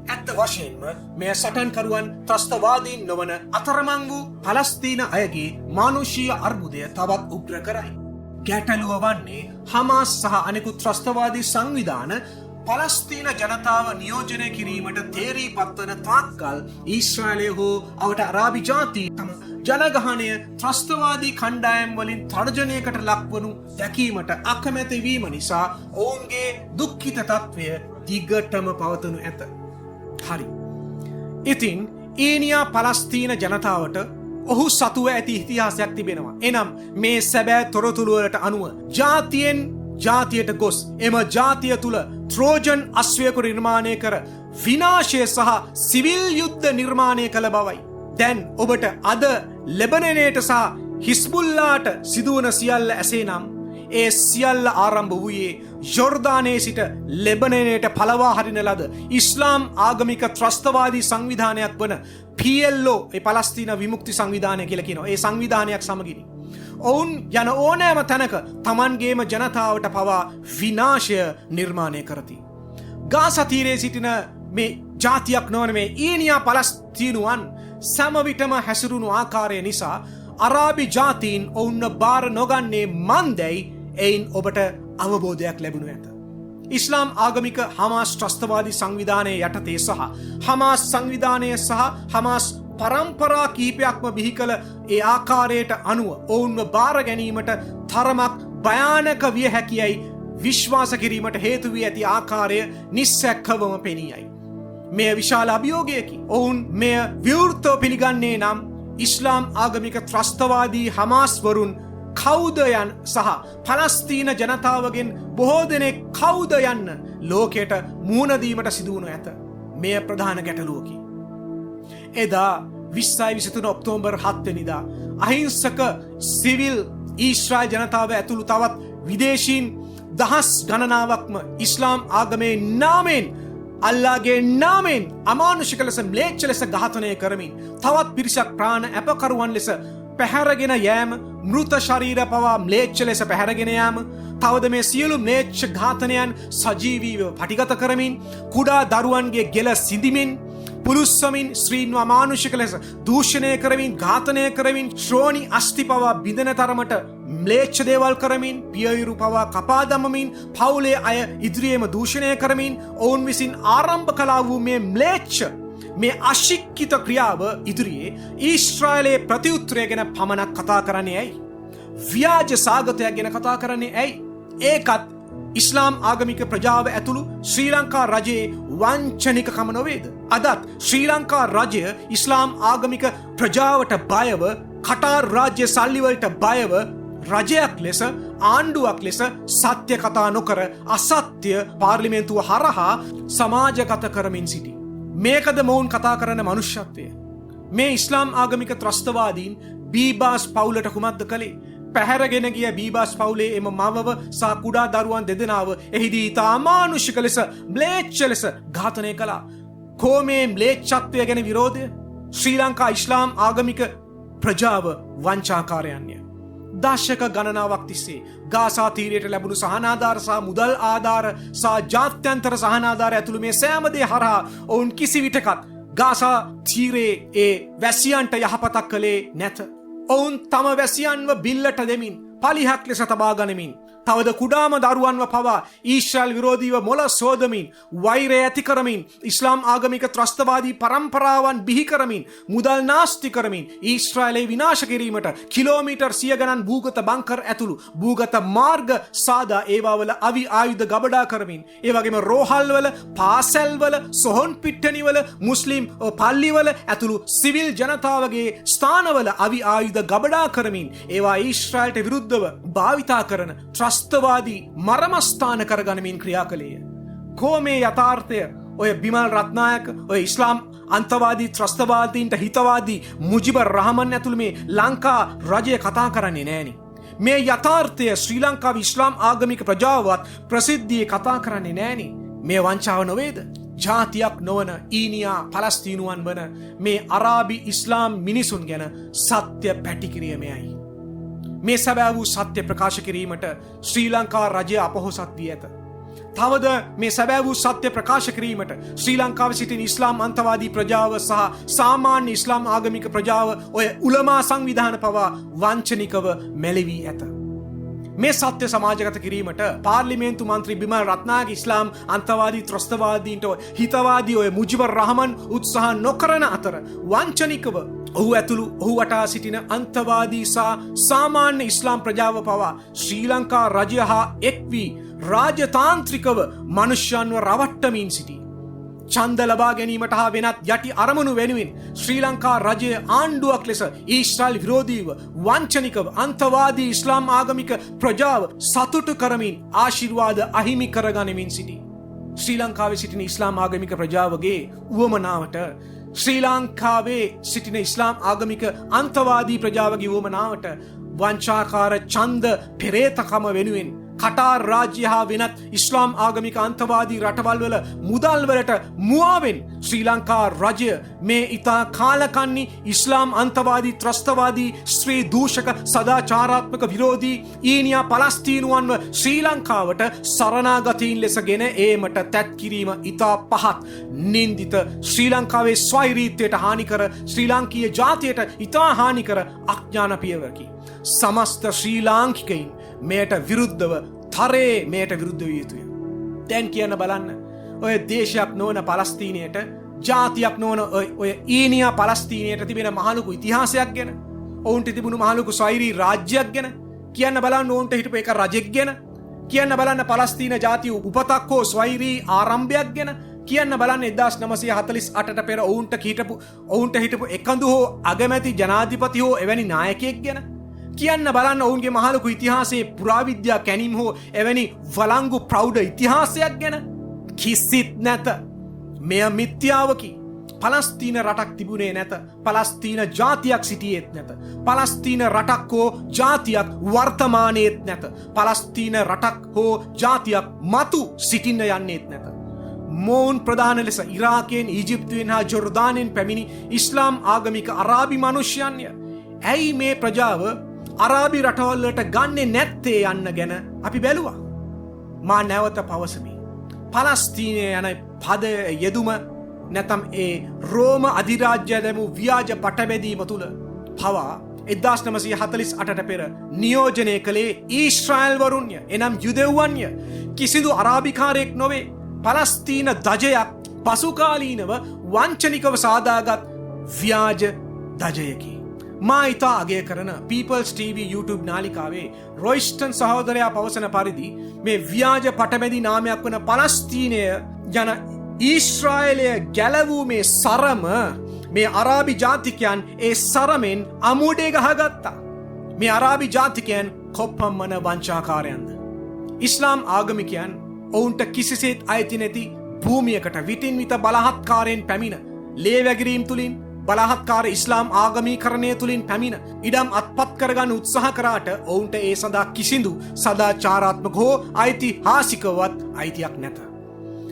ඇත්ත වශයෙන්ම මෙය සටන්කරුවන් ත්‍රස්තවාදීන් නොවන අතරමං වූ පලස්තීන අයගේ මානුෂීය අර්බුදය තවත් උග්‍ර කරයි. ගැටලුව වන්නේ හමාස් සහ අනෙකුත් ත්‍රස්තවාදී සංවිධාන පලස්තීන ජනතාව නියෝජනය කිරීමට තේරී පත්වන තාක්කල් ඊශ්‍රායලය හෝ අවට අරාබි ජාති තම ජනගහනය ත්‍රස්තවාදී කණ්ඩායම් වලින් තර්ජනයකට ලක්වනු දැකීමට අකමැති වීම නිසා ඔවුන්ගේ දුක්ඛිත තත්ත්වය දිගටම පවතනු ඇත. හරි. ඉතින් ඊනියා පලස්තීන ජනතාවට ඔහු සතුව ඇති ඉතිහාසයක් තිබෙනවා. එනම් මේ සැබෑ තොරතුරුවලට අනුව ජාතියෙන් ජාතියට ගොස් එම ජාතිය තුළ ත්‍රෝජන් අශ්වයකු නිර්මාණය කර විනාශය සහ සිවිල් යුද්ධ නිර්මාණය කළ බවයි. දැන් ඔබට අද ලෙබනනයට සහ හිස්බුල්ලාට සිදුවන සියල්ල ඇසේ නම් ඒ සියල්ල ආරම්භ වූයේ ජෝර්දානයේ සිට ලෙබනනයට පළවා හරින ලද ඉස්ලාම් ආගමික ත්‍රස්තවාදී සංවිධානයක් වන PLO ඒ පලස්තීන විමුක්ති සංවිධානය කියලා කියනවා. ඒ සංවිධානයක් සමගිනි. ඔවුන් යන ඕනෑම තැනක තමන්ගේම ජනතාවට පවා විනාශය නිර්මාණය කරති. ගාසා තීරයේ සිටින මේ ජාතියක් නොවන මේ ඊනියා පලස්තීනුවන් සමවිටම හැසිරුණු ආකාරය නිසා අරාබි ජාතීන් ඔවුන්න බාර නොගන්නේ මන්දැයි එයින් ඔබට අවබෝධයක් ලැබුණු ඇත. ඉස්ලාම් ආගමික හමාස් ත්‍රස්තවාදී සංවිධානය යටතේ සහ හමාස් සංවිධානය සහ හමාස් පරම්පරා කීපයක්ම බිහි කළ ඒ ආකාරයට අනුව ඔවුන්ව බාර ගැනීමට තරමක් භයානක විය හැකියයි විශ්වාස කිරීමට හේතු වී ඇති ආකාරය නිස්සැක්කවම පෙනීයයි. මෙය විශාල අභියෝගයකි. ඔවුන් මෙය විවෘතව පිළිගන්නේ නම් ඉස්ලාම් ආගමික ත්‍රස්තවාදී හමාස් වරුන් කවුද යන් සහ පලස්තීන ජනතාවගෙන් බොහෝ දෙනෙක් කවුද යන්න ලෝකයට මුහුණදීමට සිදුවනු ඇත. මෙය ප්‍රධාන ගැටලුවකි. එදා 2023 ඔක්තෝබර් 7 වෙනිදා අහිංසක සිවිල් ඊශ්‍රායල් ජනතාව ඇතුළු තවත් විදේශීන් දහස් ගණනාවක්ම ඉස්ලාම් ආගමේ නාමයෙන් අල්ලාගේ නාමයෙන් අමානුෂික ලෙස ම්ලේච්ඡ ලෙස ඝාතනය කරමින් තවත් පිරිසක් ප්‍රාණ අපකරුවන් ලෙස පැහැරගෙන යෑම මෘත ශරීර පවා ම්ලේච්ඡ ලෙස පැහැරගෙන යාම, තවද මේ සියලු ම්ලේච්ඡ ඝාතනයන් සජීවීව පටිගත කරමින්, කුඩා දරුවන්ගේ ගෙල සිඳිමින්, පුලුස්සමින්, ස්ත්‍රීන්ව අමානුෂික ලෙස දූෂණය කරමින්, ඝාතනය කරමින්, ශ්‍රෝණි අස්ථි පවා බිඳෙන තරමට ම්ලේච්ඡ දේවල් කරමින්, පියයුරු පවා කපා දමමින්, පවුලේ අය ඉදිරියේම දූෂණය කරමින්, ඔවුන් විසින් ආරම්භ කළා වූ මේ ම්ලේච්ඡ, මේ අශික්කිත ක්‍රියාව ඉදිරියේ ඊශ්‍රායලයේ ප්‍රතිඋත්තරය ගැන පමණක් කතා කරන්නේ ඇයි? ව්‍යාජ සාගතයක් ගැන කතා කරන්නේ ඇයි? ඒකත් ඉස්ලාම් ආගමික ප්‍රජාව ඇතුළු ශ්‍රී ලංකා රජයේ වංචනිකකම නොවේද? අදත් ශ්‍රී ලංකා රජය ඉස්ලාම් ආගමික ප්‍රජාවට බයව, කටාර් රාජ්‍ය සල්ලිවලට බයව රජයක් ලෙස, ආණ්ඩුවක් ලෙස සත්‍ය කතා නොකර අසත්‍ය පාර්ලිමේන්තුව හරහා සමාජගත කරමින් සිටි. මේකද මොවුන් කතා කරන මනුෂ්‍යත්වය? මේ ඉස්ලාම් ආගමික ත්‍රස්තවාදීන් බීබාස් පවුලට කුමක්ද කළේ? පැහැරගෙන ගිය බීබාස් පවුලේ එම මවව සහ කුඩා දරුවන් දෙදෙනාව එහිදී ඉතා අමානුෂික ලෙස, ම්ලේච්ඡ ලෙස ඝාතනය කළා. කෝමේ ම්ලේච්ඡත්වය ගැන විරෝධය? ශ්‍රී ලංකා ඉස්ලාම් ආගමික ප්‍රජාව වංචාකාරයන්ය. දශක ගණනාවක් තිස්සේ ගාසා තීරයට ලැබුණු සහනාධාර සහ මුදල් ආධාර සහ ජාත්‍යන්තර සහනාධාර ඇතුළු මේ සෑම දේ හරහා ඔවුන් කිසි විටකත් ගාසා තීරයේ ඒ වැසියන්ට යහපතක් කළේ නැත. ඔවුන් තම වැසියන්ව බිල්ලට දෙමින්, පලිහක් ලෙස තබා ගනිමින්, තවද කුඩාම දරුවන්ව පවා ඊශ්‍රායල් විරෝධීව මොළ සෝදමින්, වෛරය ඇති කරමින්, ඉස්ලාම් ආගමික ත්‍රස්තවාදී පරම්පරාවන් බිහි කරමින්, මුදල් නාස්ති කරමින්, ඊශ්‍රායලේ විනාශ කිරීමට කිලෝමීටර් 100 ගණන් භූගත බංකර් ඇතුළු භූගත මාර්ග සාදා ඒවාවල අවි ආයුධ ගබඩා කරමින්, ඒ වගේම රෝහල්වල, පාසැල්වල, සොහොන් පිට්ටනිවල, මුස්ලිම් පල්ලිවල ඇතුළු සිවිල් ජනතාවගේ ස්ථානවල අවි ආයුධ ගබඩා කරමින්, ඒවා ඊශ්‍රායලට විරුද්ධව භාවිතා කරන ත්‍රස්තවාදී මරමස්ථාන කරගනිමින් ක්‍රියා කළේය. කෝමේ යථාර්ථය ඔය බිමල් රත්නායක, ඔය ඉස්ලාම් අන්තවාදී ත්‍රස්තවාදීන්ට හිතවාදී මුජිබර් රහමන් ඇතුළු මේ ලංකා රජය කතා කරන්නේ නෑනි. මේ යථාර්ථය ශ්‍රී ලංකාවේ ඉස්ලාම් ආගමික ප්‍රජාවත් ප්‍රසිද්ධියේ කතා කරන්නේ නෑනි. මේ වංචාව නොවේද? ජාතියක් නොවන ඊනියා පලස්තීනුවන් වන මේ අරාබි ඉස්ලාම් මිනිසුන් ගැන සත්‍ය පැටිකිරීමයයි. මේ සැබෑ වූ සත්‍ය ප්‍රකාශ කිරීමට ශ්‍රී ලංකා රජය අපොහොසත් වී ඇත. තවද මේ සැබෑ වූ සත්‍ය ප්‍රකාශ කිරීමට ශ්‍රී ලංකාවේ සිටින ඉස්ලාම් අන්තවාදී ප්‍රජාව සහ සාමාන්‍ය ඉස්ලාම් ආගමික ප්‍රජාව, ඔය උලමා සංවිධාන පවා වංචනිකව මැලවී ඇත. මේ සත්‍ය සමාජගත කිරීමට පාර්ලිමේන්තු මන්ත්‍රී බිමල් රත්නායක ඉස්ලාම් අන්තවාදී ත්‍රස්තවාදීන්ට හිතවාදී ඔය මුජිබර් රහමන් උත්සාහ නොකරන අතර වංචනිකව ඔහු ඇතුළු ඔහු වටා සිටින අන්තවාදී සහ සාමාන්‍ය ඉස්ලාම් ප්‍රජාව පවා ශ්‍රී ලංකා රජය හා එක් වී රාජතාන්ත්‍රිකව මනුෂ්‍යයන්ව රවට්ටමින් සිටී. ඡන්ද ලබා ගැනීමට හා වෙනත් යටි අරමුණු වෙනුවෙන් ශ්‍රී ලංකා රජයේ ආණ්ඩුවක් ලෙස ඊශ්‍රායල් විරෝධීව වංචනිකව අන්තවාදී ඉස්ලාම් ආගමික ප්‍රජාව සතුටු කරමින් ආශිර්වාද අහිමි කරගනිමින් සිටී. ශ්‍රී ලංකාවේ සිටින ඉස්ලාම් ආගමික ප්‍රජාවගේ උවමනාවට, ශ්‍රී ලංකාවේ සිටින ඉස්ලාම් ආගමික අන්තවාදී ප්‍රජාවගේ උවමනාවට වංචාකාර ඡන්ද පෙරේතකම වෙනුවෙන් කටාර් රාජ්‍ය හා වෙනත් ඉස්ලාම් ආගමික අන්තවාදී රටවල් වල මුදල් වලට මුවාවෙන් ශ්‍රී ලංකා රජය මේ ඉතා කාලකන්නි ඉස්ලාම් අන්තවාදී ත්‍රස්තවාදී ස්ත්‍රී දූෂක සදාචාරාත්මක විරෝධී ඊනියා පලස්තීනුවන්ව ශ්‍රී ලංකාවට සරණාගතීන් ලෙස ගෙන ඒමට තැත් කිරීම ඉතා පහත්, නින්දිත, ශ්‍රී ලංකාවේ ස්වෛරීත්වයට හානිකර, ශ්‍රී ලාංකීය ජාතියට ඉතා හානිකර අඥාන පියවරකි. සමස්ත ශ්‍රී ලාංකිකයින් මෙයට විරුද්ධව තරේ මෙයට විරුද්ධ විය යුතුය. දැන් කියන්න බලන්න, ඔය දේශයක් නොවන පලස්තීනයට, ජාතියක් නොවන ඔය ඊනියා පලස්තීනයට තිබෙන මහලුකු ඉතිහාසයක් ගැන, ඔවුන්ට තිබුණු මහලුකු ස්වෛරී රාජ්‍යයක් ගැන කියන්න බලන්න. ඔවුන්ට හිටපු එක රජෙක් ගැන කියන්න බලන්න. පලස්තීන ජාතිය උපතක් හෝ ස්වෛරී ආරම්භයක් ගැන කියන්න බලන්න. 1948ට පෙර ඔවුන්ට හිටපු එකඳු හෝ අගමැති ජනාධිපති හෝ එවැනි නායකයෙක් ගැන කියන්න බලන්න. ඔවුන්ගේ මහලුකු ඉතිහාසයේ පුරාවිද්‍යා කැණීම් හෝ එවැනි වලංගු ප්‍රෞඩ ඉතිහාසයක් ගැන කිසිත් නැත. මෙය මිත්‍යාවකි. පලස්තීන රටක් තිබුණේ නැත. පලස්තීන ජාතියක් සිටියෙත් නැත. පලස්තීන රටක් හෝ ජාතියක් වර්තමානයේත් නැත. පලස්තීන රටක් හෝ ජාතියක් මතු සිටින්න යන්නේත් නැත. මොවුන් ප්‍රධාන ලෙස ඉරාකයෙන්, ඊජිප්තුවෙන් හා ජොර්දානයෙන් පැමිණි ඉස්ලාම් ආගමික අරාබි මනුෂ්‍යයන්ය. ඇයි මේ ප්‍රජාව අරාබි රටවල්ලට ගන්නේ නැත්තේ යන්න ගැන අපි බැලුවා. මා නැවත පවසමි. පලස්තීනය යන පද යෙදුම නැතම් ඒ රෝම අධිරාජ්‍ය දැමු ව්‍යාජ පටබැදීම තුළ පවා 1948ට පෙර නියෝජනය කළේ ඊශ්‍රායල්වරුන්ය එනම් යුදෙව්වන්ය කිසිදු අරාබිකාරයෙක් නොවේ. පලස්තීන දජයක් පසුකාලීනව වංචනිකව සාදාගත් ව්‍යාජ දජයකි. මා ඉතා අගය කරන People's TV YouTube නාලිකාවේ රොයිස්ටන් සහෝදරයා පවසන පරිදි මේ ව්‍යාජ පටමැදි නාමයක් වන පලස්තීනය යන ඊශ්‍රායලය ගැලවූ මේ සරම මේ අරාබි ජාතිකයන් ඒ සරමෙන් අමුඩේ ගහගත්තා. මේ අරාබි ජාතිකයන් කොප්පම්මන වංචාකාරයන්ද. ඉස්ලාම් ආගමිකයන් ඔවුන්ට කිසිසේත් අයිති නැති භූමියකට විටින් විත බලහත්කාරයෙන් පැමිණ ලේවැගිරීම් තුළින් බලහත්කාර ඉස්ලාම් ආගමීකරණය තුළින් පැමිණ ඉඩම් අත්පත් කරගන්න උත්සාහ කරාට ඔවුන්ට ඒ සඳහා කිසිදු සදාචාරාත්මක හෝ ඓතිහාසිකවත් අයිතියක් නැත.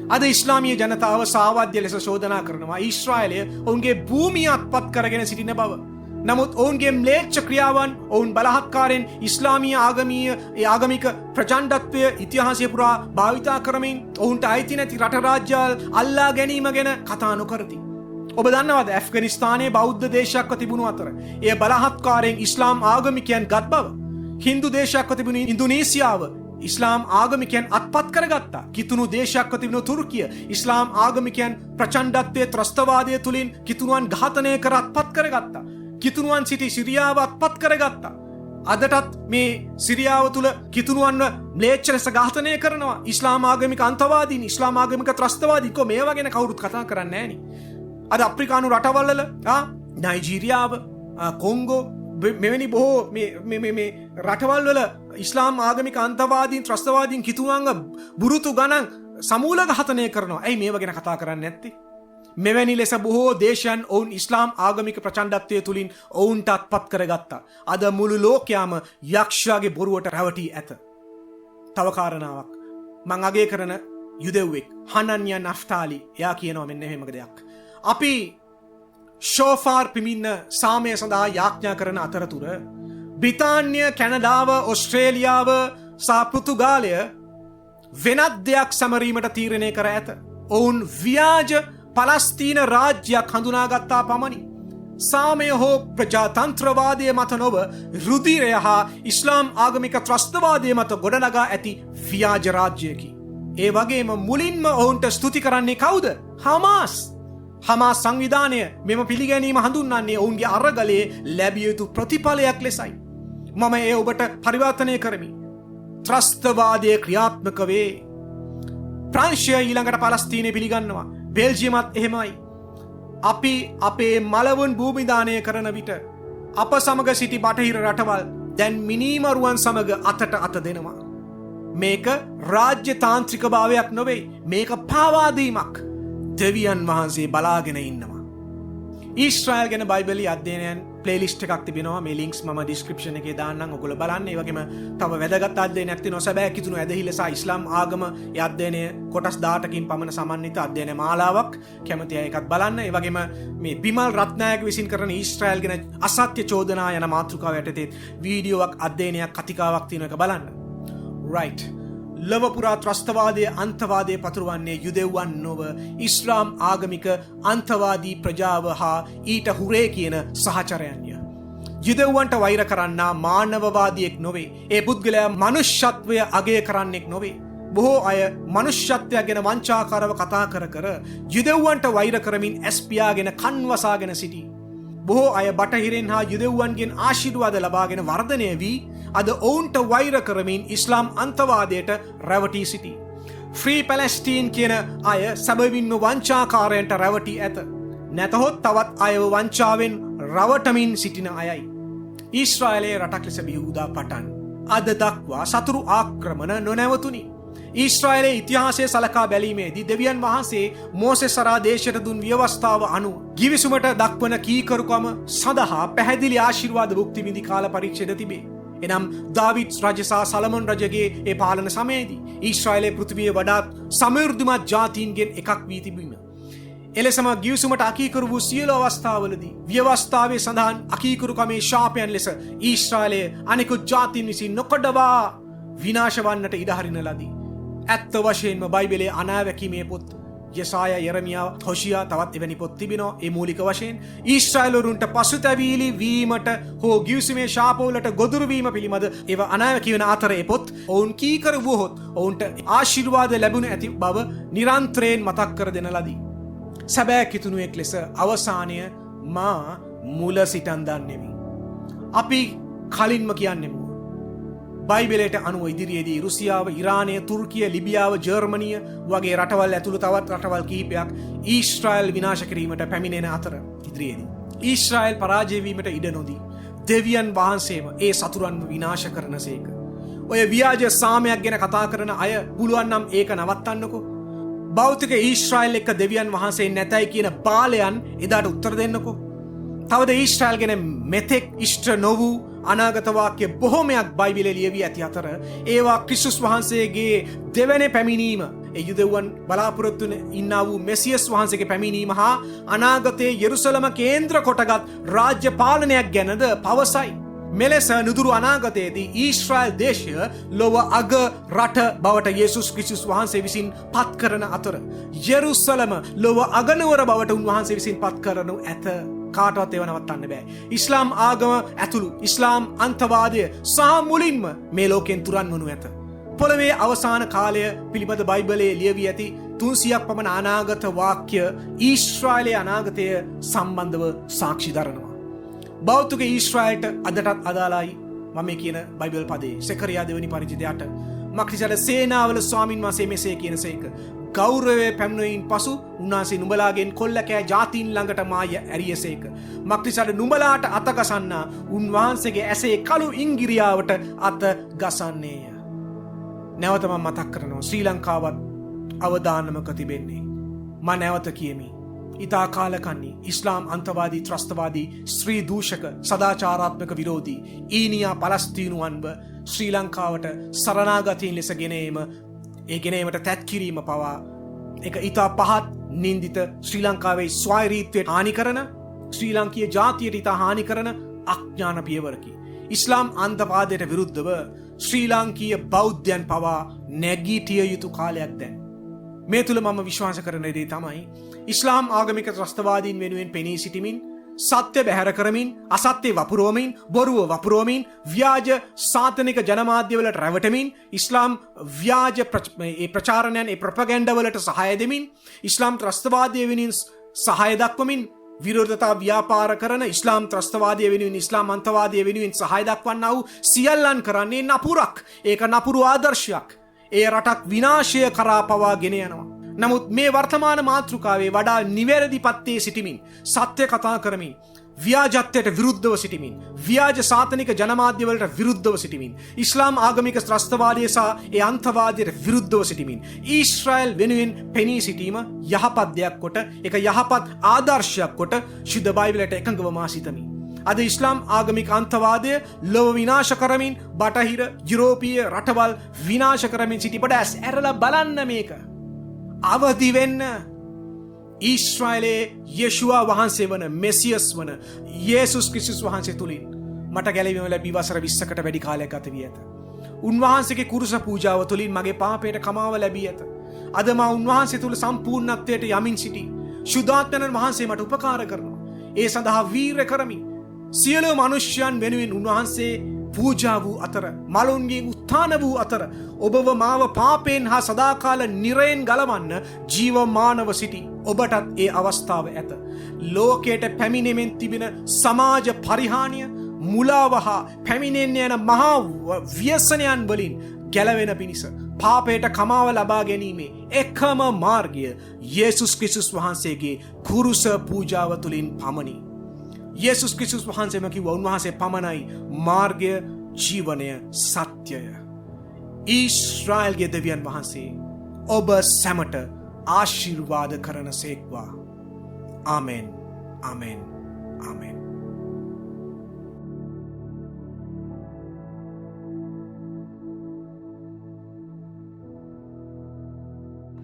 අද ඉස්ලාමීය ජනතාව සාවද්‍ය ලෙස චෝදනා කරනවා ඊශ්‍රායලය ඔවුන්ගේ භූමිය අත්පත් කරගෙන සිටින බව. නමුත් ඔවුන්ගේ ම්ලේච්ඡ ක්‍රියාවන් ඔවුන් බලහත්කාරයෙන් ඉස්ලාමීය ආගමික ප්‍රචණ්ඩත්වය ඉතිහාසය පුරා භාවිතා කරමින් ඔවුන්ට අයිති නැති රට රාජ්‍යවල් අල්ලා ගැනීම ගැන කතා නොකරති. ඔබ දන්නවද ඇෆ්ගනිස්තානයේ බෞද්ධ දේශයක්ව තිබුණු අතර එය බලහත්කාරයෙන් ඉස්ලාම් ආගමිකයන් ගත් බව. හින්දු දේශයක්ව තිබුණු ඉන්දුනීසියාව ඉස්ලාම් ආගමිකයන් අත්පත් කරගත්තා. කිතුුණු දේශයක්ව තිබුණු තුර්කිය ඉස්ලාම් ආගමිකයන් ප්‍රචණ්ඩත්වයේ ත්‍රස්තවාදය තුළින් කිතුුණුවන් ඝාතනය කර අත්පත් කරගත්තා. කිතුුණුවන් සිටි සිරියාව අත්පත් කරගත්තා. අදටත් මේ සිරියාව තුළ කිතුුණුවන්ව ම්ලේච්ඡ ලෙස ඝාතනය කරනවා. ඉස්ලාම් ආගමික අන්තවාදීන් ඉස්ලාම් ආගමික ත්‍රස්තවාදීන් කො මේවා ගැන කවුරුත් කතා කරන්නේ නැහෙනි. අද අප්‍රිකානු රටවල්වල නයිජීරියාව කොංගෝ මෙවැනි බොහෝ මේ රටවල්වල ඉස්ලාම් ආගමික අන්තවාදීන් ත්‍රස්තවාදීන් කිතුුණුවන්ව බුරුතු ගණන් සමූල ඝාතනය කරනවා. ඇයි මේවා ගැන කතා කරන්නේ නැත්තේ? මෙවැනි ලෙස බොහෝ දේශයන් ඔවුන් ඉස්ලාම් ආගමික ප්‍රචණ්ඩත්වය තුළින් ඔවුන්ට අත්පත් කරගත්තා. අද මුළු ලෝකයාම යක්ෂයාගේ බොරුවට රැවටී ඇත. තව කාරණාවක් මං අගය කරන යුදෙව්වෙක් හනන්යා නෆ්තාලි එයා කියනවා මෙන්න මෙහෙම දෙයක්. අපි ෂෝෆාර් පිමින්න සාමය සඳහා යාඥා කරන අතරතුර බ්‍රිතාන්‍ය කැනඩාව ඔස්ට්‍රේලියාව සහ පෘතුගාලය වෙනත් දෙයක් සමරීමට තීරණය කර ඇත. ඔවුන් ව්‍යාජ පලස්තීන රාජ්‍යයක් හඳුනාගත්තා පමණි. සාමය හෝ ප්‍රජාතන්ත්‍රවාදය මත නොව රුධිරය හා ඉස්ලාම් ආගමික ත්‍රස්තවාදය මත ගොඩනගා ඇති ව්‍යාජ රාජ්‍යයකි. ඒ වගේම මුලින්ම ඔවුන්ට ස්තුති කරන්නේ කවුද? හමාස්. හමාස් සංවිධානය මෙම පිළිගැනීම හඳුන්වන්නේ ඔවුන්ගේ අරගලයේ ලැබිය යුතු ප්‍රතිඵලයක් ලෙසයි. මම ඒ ඔබට පරිවර්තනය කරමි. ත්‍රස්තවාදය ක්‍රියාත්මක වේ. ප්‍රංශය ඊළඟට පලස්තීනය පිළිගන්නවා. බෙල්ජියමත් එහෙමයි. අපි අපේ මලවුන් භූමිදානය කරන විට අප සමග සිටි බටහිර රටවල් දැන් මිනීමරුවන් සමග අතට අත දෙනවා. මේක රාජ්‍ය තාන්ත්‍රික භාවයක් නොවේ. මේක පාවාදීමක්. දෙවියන් වහන්සේ බලාගෙන ඉන්නවා. ඊශ්‍රායල් ගැන බයිබලි අධ්‍යයනයන් ප්ලේලිස්ට් එකක් තිබෙනවා. මේ ලින්ක්ස් මම ඩිස්ක්‍රිප්ෂන් එකේ දාන්නම්. ඔයගොල්ලෝ බලන්න. ඒ වගේම තව වැදගත් අධ්‍යයනයක් තියෙනවා. සැබෑ කිතුණු ඇදහිල්ල සහ ඉස්ලාම් ආගම ඒ අධ්‍යයනය කොටස් 18කින් පමණ සමන්විත අධ්‍යයන මාලාවක්. කැමති අය ඒකත් බලන්න. ඒ වගේම මේ බිමල් රත්නායක විසින් කරන ඊශ්‍රායල් ගැන අසත්‍ය චෝදනා යන මාතෘකාව යටතේ වීඩියෝවක් අධ්‍යයනයක් කතිකාවක් තියෙන එක බලන්න. right. ලොවපුරා ත්‍රස්තවාදය අන්තවාදය පතුරවන්නේ යුදෙව්වන් නොව ඉස්ලාම් ආගමික අන්තවාදී ප්‍රජාව හා ඊට හුරේ කියන සහචරයන්ය. යුදෙව්වන්ට වෛර කරන්නා මානවවාදියෙක් නොවේ. ඒ පුද්ගලයා මනුෂ්‍යත්වය අගය කරන්නෙක් නොවේ. බොහෝ අය මනුෂ්‍යත්වය ගැන වංචාකාරව කතා කර යුදෙව්වන්ට වෛර කරමින් ඇස්පියාගෙන කන්වසාගෙන සිටී. බොහෝ අය බටහිරෙන් හා යුදෙව්වන්ගෙන් ආශිර්වාද ලබාගෙන වර්ධනය වී අද ඔවුන්ට වෛර කරමින් ඉස්ලාම් අන්තවාදයට රැවටී සිටී. ෆ්‍රී පැලස්ටීන් කියන අය සැබවින්ම වංචාකාරයන්ට රැවටී ඇත. නැතහොත් තවත් අයව වංචාවෙන් රවටමින් සිටින අයයි. ඊශ්‍රායලයේ රටක් ලෙස බිහිවූදා පටන් අද දක්වා සතුරු ආක්‍රමණ නොනැවතුනි. ඊශ්‍රායලයේ ඉතිහාසය සලකා බැලීමේදී දෙවියන් වහන්සේ මෝසෙස් හරහා දේශයට දුන් ව්‍යවස්ථාව අනුව ගිවිසුමට දක්වන කීකරුකම සඳහා පැහැදිලි ආශිර්වාද භුක්ති විඳි කාල පරීක්ෂණ තිබේ. එනම් දාවිත් රජ සහ සලමොන් රජගේ ඒ පාලන සමයේදී ඊශ්‍රායලයේ පෘථිවියේ වඩාත් සමෘද්ධිමත් ජාතීන්ගෙන් එකක් වී තිබීම. එලෙසම ගිවිසුමට අකීකරු වූ සියලු අවස්ථාවලදී ව්‍යවස්ථාවේ සඳහන් අකීකරුකමේ ශාපයන් ලෙස ඊශ්‍රායලයේ අනෙකුත් ජාතීන් විසින් නොකඩවා විනාශ වන්නට ඉඩ හරින ලදී. ඇත්ත වශයෙන්ම බයිබලයේ අනාවැකීමේ පොත් යසායා යරමියා හොෂියා තවත් එවැනි පොත් තිබෙනවා. ඒ මූලික වශයෙන් ඊශ්‍රායලවරුන්ට පසුතැවිලි වීමට හෝ ගිවිසුමේ ශාපවලට ගොදුරු වීම පිළිබඳ ඒව අනාවැකී වන අතර ඒ පොත් ඔවුන් කීකරු වුවහොත් ඔවුන්ට ආශිර්වාද ලැබුණු ඇති බව නිරන්තරයෙන් මතක් කර දෙන ලදී. සැබෑ කිතුනුවෙක් ලෙස අවසානය මා මුල සිටන් දන්නෙමි. අපි කලින්ම කියන්නෙමු බයිබලයට අනුව ඉදිරියේදී රුසියාව, ඉරානය, තුර්කිය, ලිබියාව, ජර්මනිය වගේ රටවල් ඇතුළු තවත් රටවල් කිහිපයක් ඊශ්‍රායල් විනාශ කිරීමට පැමිණෙන අතර ඉදිරියේදී ඊශ්‍රායල් පරාජය වීමට ඉඩ නොදී දෙවියන් වහන්සේම ඒ සතුරන්ව විනාශ කරනසේක. ඔය ව්‍යාජ සාමයක් ගැන කතා කරන අය පුළුවන් නම් ඒක නවත්තන්නකෝ. භෞතික ඊශ්‍රායල් එක්ක දෙවියන් වහන්සේ නැතයි කියන බාලයන් එදාට උත්තර දෙන්නකෝ. තවද ඊශ්‍රායල් ගැන මෙතෙක් ඉෂ්ට නොවූ අනාගත වාක්‍ය බොහෝමයක් බයිබලයේ ලියවී ඇති අතර ඒවා ක්‍රිස්තුස් වහන්සේගේ දෙවැනි පැමිණීම, ඒ යුදෙව්වන් බලාපොරොත්තු ඉන්නා වූ මෙසියස් වහන්සේගේ පැමිණීම හා අනාගතයේ යෙරුසලම කේන්ද්‍ර කොටගත් රාජ්‍ය පාලනයක් ගැනද පවසයි. මෙලෙස නුදුරු අනාගතයේදී ඊශ්‍රායල් දේශය ලොව අග රට බවට යේසුස් ක්‍රිස්තුස් වහන්සේ විසින් පත් කරන අතර යෙරුසලම ලොව අගනුවර බවට උන්වහන්සේ විසින් පත් කරනු ඇත. කාටවත් ඒව නවත්තන්න බෑ. ඉස්ලාම් ආගම ඇතුළු ඉස්ලාම් අන්තවාදය සහ මුලින්ම මේ ලෝකෙන් තුරන් වනු ඇත. පොළවේ අවසාන කාලය පිළිබඳ බයිබලයේ ලියවී ඇති 300ක් පමණ අනාගත වාක්‍ය ඊශ්‍රායලයේ අනාගතය සම්බන්ධව සාක්ෂි දරනවා. භෞතික ඊශ්‍රායලට අදටත් අදාළයි මම කියන බයිබල් පදේ. සෙකරියා දෙවනි පරිච්ඡේදය 8. මක්නිසාද සේනාවල ස්වාමින් වහන්සේ මෙසේ කියනසේක. ගෞරවය පැමිණීමෙන් පසු උන්වහන්සේ නුඹලාගෙන් කොල්ල කෑ ජාතීන් ළඟට මාය ඇරියසේක. මක්නිසාද නුඹලාට අත ගසන්නා උන්වහන්සේගේ ඇසේ කළු ඉංගිරියාවට අත ගසන්නේය. නැවත මම මතක් කරනවා ශ්‍රී ලංකාවත් අවදානමක තිබෙන්නේ. මම නැවත කියමි. ඉතා කාලකන්නේ ඉස්ලාම් අන්තවාදී ත්‍රස්තවාදී ස්ත්‍රී දූෂක සදාචාරාත්මක විරෝධී ඊනියා පලස්තීනුවන්ව ශ්‍රී ලංකාවට සරණාගතීන් ලෙස ගෙනීම, ඒ ගෙනීමට තැත් කිරීම පවා එක ඉතා පහත් නින්දිත ශ්‍රී ලංකාවේ ස්වෛරීත්වයට හානි කරන, ශ්‍රී ලංකීය ජාතියට ඉතා හානි කරන අඥාන පියවරකි. ඉස්ලාම් අන්තවාදයට විරුද්ධව ශ්‍රී ලාංකීය බෞද්ධයන් පවා නැගීටිය යුතු කාලයක් දැන්. මේ තුළ මම විශ්වාස කරන දේ තමයි ඉස්ලාම් ආගමික ත්‍රස්තවාදීන් වෙනුවෙන් පෙනී සිටිමින්, සත්‍ය බැහැර කරමින්, අසත්‍ය වපුරවමින්, බොරුව වපුරවමින්, ව්‍යාජ සාතනික ජනමාධ්‍යවලට රැවටමින්, ඉස්ලාම් ව්‍යාජ ප්‍රචාරණයන් ඒ ප්‍රොපගැන්ඩාවලට සහාය දෙමින්, ඉස්ලාම් ත්‍රස්තවාදය වෙනුවෙන් සහාය දක්වමින් විරෝධතා ව්‍යාපාර කරන ඉස්ලාම් ත්‍රස්තවාදය වෙනුවෙන්, ඉස්ලාම් අන්තවාදය වෙනුවෙන් සහාය දක්වන්නා වූ සියල්ලන් කරන්නේ නපුරක්. ඒක නපුරු ආදර්ශයක්. ඒ රටක් විනාශය කරා පවා ගෙන යනවා. නමුත් මේ වර්තමාන මාතෘකාවේ වඩා නිවැරදි පත්තේ සිටිමින්, සත්‍ය කතා කරමින්, ව්‍යාජත්වයට විරුද්ධව සිටිමින්, ව්‍යාජ සාතනික ජනමාධ්‍යවලට විරුද්ධව සිටිමින්, ඉස්ලාම් ආගමික ත්‍රස්තවාදය සහ ඒ අන්තවාදයට විරුද්ධව සිටිමින් ඊශ්‍රායල් වෙනුවෙන් පෙනී සිටීම යහපත් දෙයක් කොට, ඒක යහපත් ආදර්ශයක් කොට ශුද්ධ බයිබලයට එකඟව මා සිතමි. අද ඉස්ලාම් ආගමික අන්තවාදය ලොව විනාශ කරමින්, බටහිර යුරෝපීය රටවල් විනාශ කරමින් සිටිපට ඇස් ඇරලා බලන්න මේක. අවදි වෙන්න. ඊශ්‍රායලයේ යේෂුවා වහන්සේ වන, මෙසියස් වන යේසුස් ක්‍රිස්තුස් වහන්සේ තුලින් මට ගැලවීම ලැබී වසර 20කට වැඩි කාලයක් ගත වී ඇත. උන්වහන්සේගේ කුරුස පූජාව තුලින් මගේ පාපයට කමාව ලැබී ඇත. අද මා උන්වහන්සේ තුල සම්පූර්ණත්වයට යමින් සිටි. ශුද්ධාත්මයන් වහන්සේ මට උපකාර කරනවා. ඒ සඳහා වීර කරමි. සියලු මනුෂ්‍යයන් වෙනුවෙන් උන්වහන්සේ පූජා වූ අතර, මලුන්ගෙන් උත්ථාන වූ අතර ඔබව මාව පාපයෙන් හා සදාකාල නිරයෙන් ගලවන්න ජීවමානව සිටි ඔබටත් ඒ අවස්ථාව ඇත. ලෝකයට පැමිණෙමින් තිබෙන සමාජ පරිහානිය, මුලාව හා පැමිණෙන්න යන මහා ව්‍යසනයන් වලින් ගැලවෙන පිණිස පාපයට කමාව ලබා ගැනීමේ එකම මාර්ගය යේසුස් ක්‍රිස්තුස් වහන්සේගේ කුරුස පූජාව තුලින් පමණි. යේසුස් ක්‍රිස්තුස් වහන්සේම කිව්වා උන්වහන්සේ පමණයි මාර්ගය, ජීවනය, සත්‍යය. ඊශ්‍රායල්ගේ දෙවියන් වහන්සේ ඔබ සැමට ආශිර්වාද කරනසේක්වා. ආමෙන්. ආමෙන්. ආමෙන්.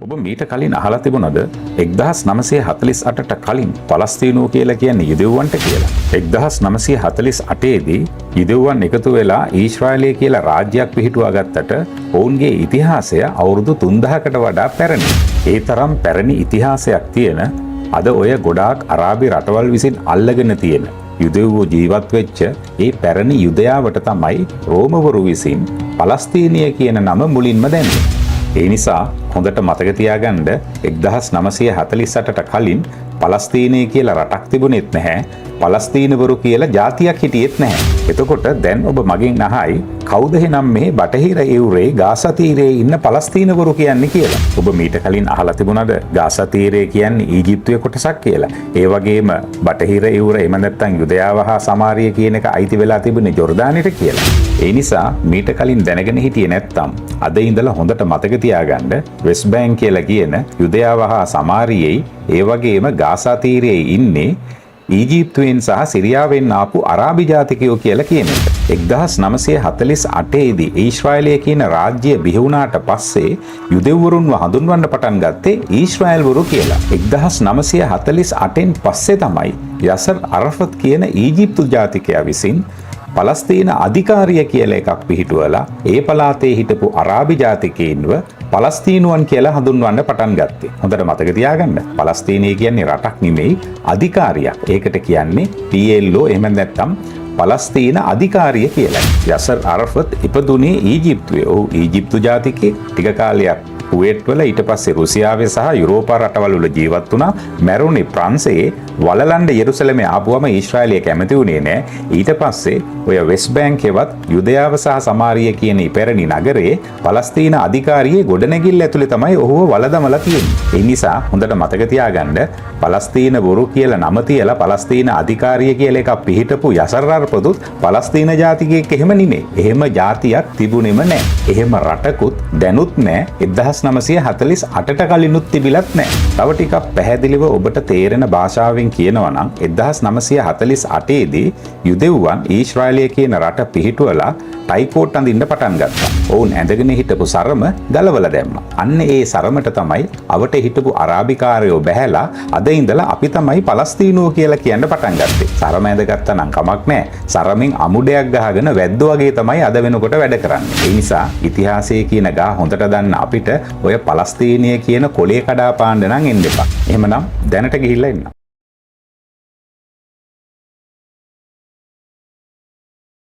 ඔබ මීට කලින් අහලා තිබුණද 1948ට කලින් පලස්තීනෝ කියලා කියන්නේ යුදෙව්වන්ට කියලා. 1948 දී යුදෙව්වන් එකතු වෙලා ඊශ්‍රායලය කියලා රාජ්‍යයක් පිහිටුවා ගත්තට ඔවුන්ගේ ඉතිහාසය අවුරුදු 3000කට වඩා පැරණි. ඒ තරම් පැරණි ඉතිහාසයක් තියෙන අද ඔය ගොඩාක් අරාබි රටවල් විසින් අල්ලගෙන තියෙන යුදෙව්වෝ ජීවත් වෙච්ච ඒ පැරණි යුදයාවට තමයි රෝමවරු විසින් පලස්තීනිය කියන නම මුලින්ම දැම්මේ. ඒ නිසා හොඳට මතක තියාගන්න 1948ට කලින් පලස්තීනය කියලා රටක් තිබුණෙත් නැහැ. පලස්තීනවරු කියලා ජාතියක් හිටියෙත් නැහැ. එතකොට දැන් ඔබ මගෙන් අහයි කවුද එහෙනම් මේ බටහිර එවුරේ ගාසා තීරයේ ඉන්න පලස්තීනවරු කියන්නේ කියලා. ඔබ මීට කලින් අහලා තිබුණාද ගාසා තීරය කියන්නේ ඊජිප්තුවේ කොටසක් කියලා. ඒ වගේම බටහිර එවුර එහෙම නැත්නම් යුදයාව හා සමාරිය කියන එක අයිති වෙලා තිබුණේ ජෝර්දානෙට කියලා. ඒ නිසා මීට කලින් දැනගෙන හිටියේ නැත්නම් අද ඉඳලා හොඳට මතක තියාගන්න වෙස්ට් බැංක් කියලා කියන යුදයාව හා සමාරියේ ඒ වගේම ගාසා තීරයේ ඉන්නේ ඊජිප්තුවෙන් සහ සිරියාවෙන් ආපු අරාබි ජාතිකයෝ කියලා කියන එක. 1948 දී ඊශ්‍රායලය කියන රාජ්‍ය බිහි වුණාට පස්සේ යුදෙව්වරුන්ව හඳුන්වන්න පටන් ගත්තේ ඊශ්‍රායල්වරු කියලා. 1948න් පස්සේ තමයි යසර් අරෆත් කියන ඊජිප්තු ජාතිකයා විසින් පලස්තීන අධිකාරිය කියලා එකක් පිහිටුවලා ඒ පළාතේ හිටපු අරාබි ජාතිකයින්ව පලස්තීනුවන් කියලා හඳුන්වන්න පටන් ගත්තේ. හොඳට මතක තියාගන්න. පලස්තීනය කියන්නේ රටක් නෙමෙයි අධිකාරියක්. ඒකට කියන්නේ PLO එහෙම නැත්නම් පලස්තීන අධිකාරිය කියලා. යසර් අරෆත් ඉපදුනේ ඊජිප්තුවේ. ඔහු ඊජිප්තු ජාතිකයෙක්. ටික කාලයක් කුවේට් වල ඊට පස්සේ රුසියාවේ සහ යුරෝපා රටවල් වල ජීවත් වුණා. මැරුණේ ප්‍රංශයේ වලලන්ඩ යෙරුසලමේ ආපුවම ඊශ්‍රායලය කැමති වුණේ නැහැ. ඊට පස්සේ ඔය වෙස්ට් බැංක් එකවත් යුදයාව සහ සමාරිය කියන ඉපැරණි නගරයේ පලස්තීන අධිකාරියේ ගොඩනැගිල්ල ඇතුලේ තමයි ඔහුව වලදමලා තියෙන්නේ. ඒ නිසා හොඳට මතක තියාගන්න පලස්තීන වරු කියලා නම තියලා පලස්තීන අධිකාරිය කියලා එකක් පිහිටපු යසර් අරෆතුත් පලස්තීන ජාතිකයෙක් එහෙම නෙමෙයි. එහෙම ජාතියක් තිබුණෙම නැහැ. එහෙම රටකුත් දැනුත් නැහැ. 1948ට කලිනුත් තිබිලත් නැහැ. තව ටිකක් පැහැදිලිව ඔබට තේරෙන භාෂාවෙන් කියනවා නම් 1948 දී යුදෙව්වන් ඊශ්‍රායලය කියන රට පිහිටුවලා ටයිකෝට් අඳින්න පටන් ගත්තා. ඔවුන් ඇඳගෙන හිටපු සරම ගලවලා දැම්මා. අන්න ඒ සරමට තමයි අවට හිටපු අරාබිකාරයෝ බැහැලා අද ඉඳලා අපි තමයි පලස්තීනුව කියලා කියන්න පටන් ගත්තේ. සරම ඇඳගත්තා නම් කමක් නැහැ. සරමින් අමුඩයක් ගහගෙන වැද්දෝ වගේ තමයි අද වෙනකොට වැඩ කරන්නේ. ඒ නිසා ඉතිහාසයේ කියන ගා හොඳට දන්න අපිට ඔය පලස්තීනිය කියන කොලේ කඩා පාන්න නම් එන්න එපා. එහෙමනම් දැනට ගිහිල්ලා එන්න.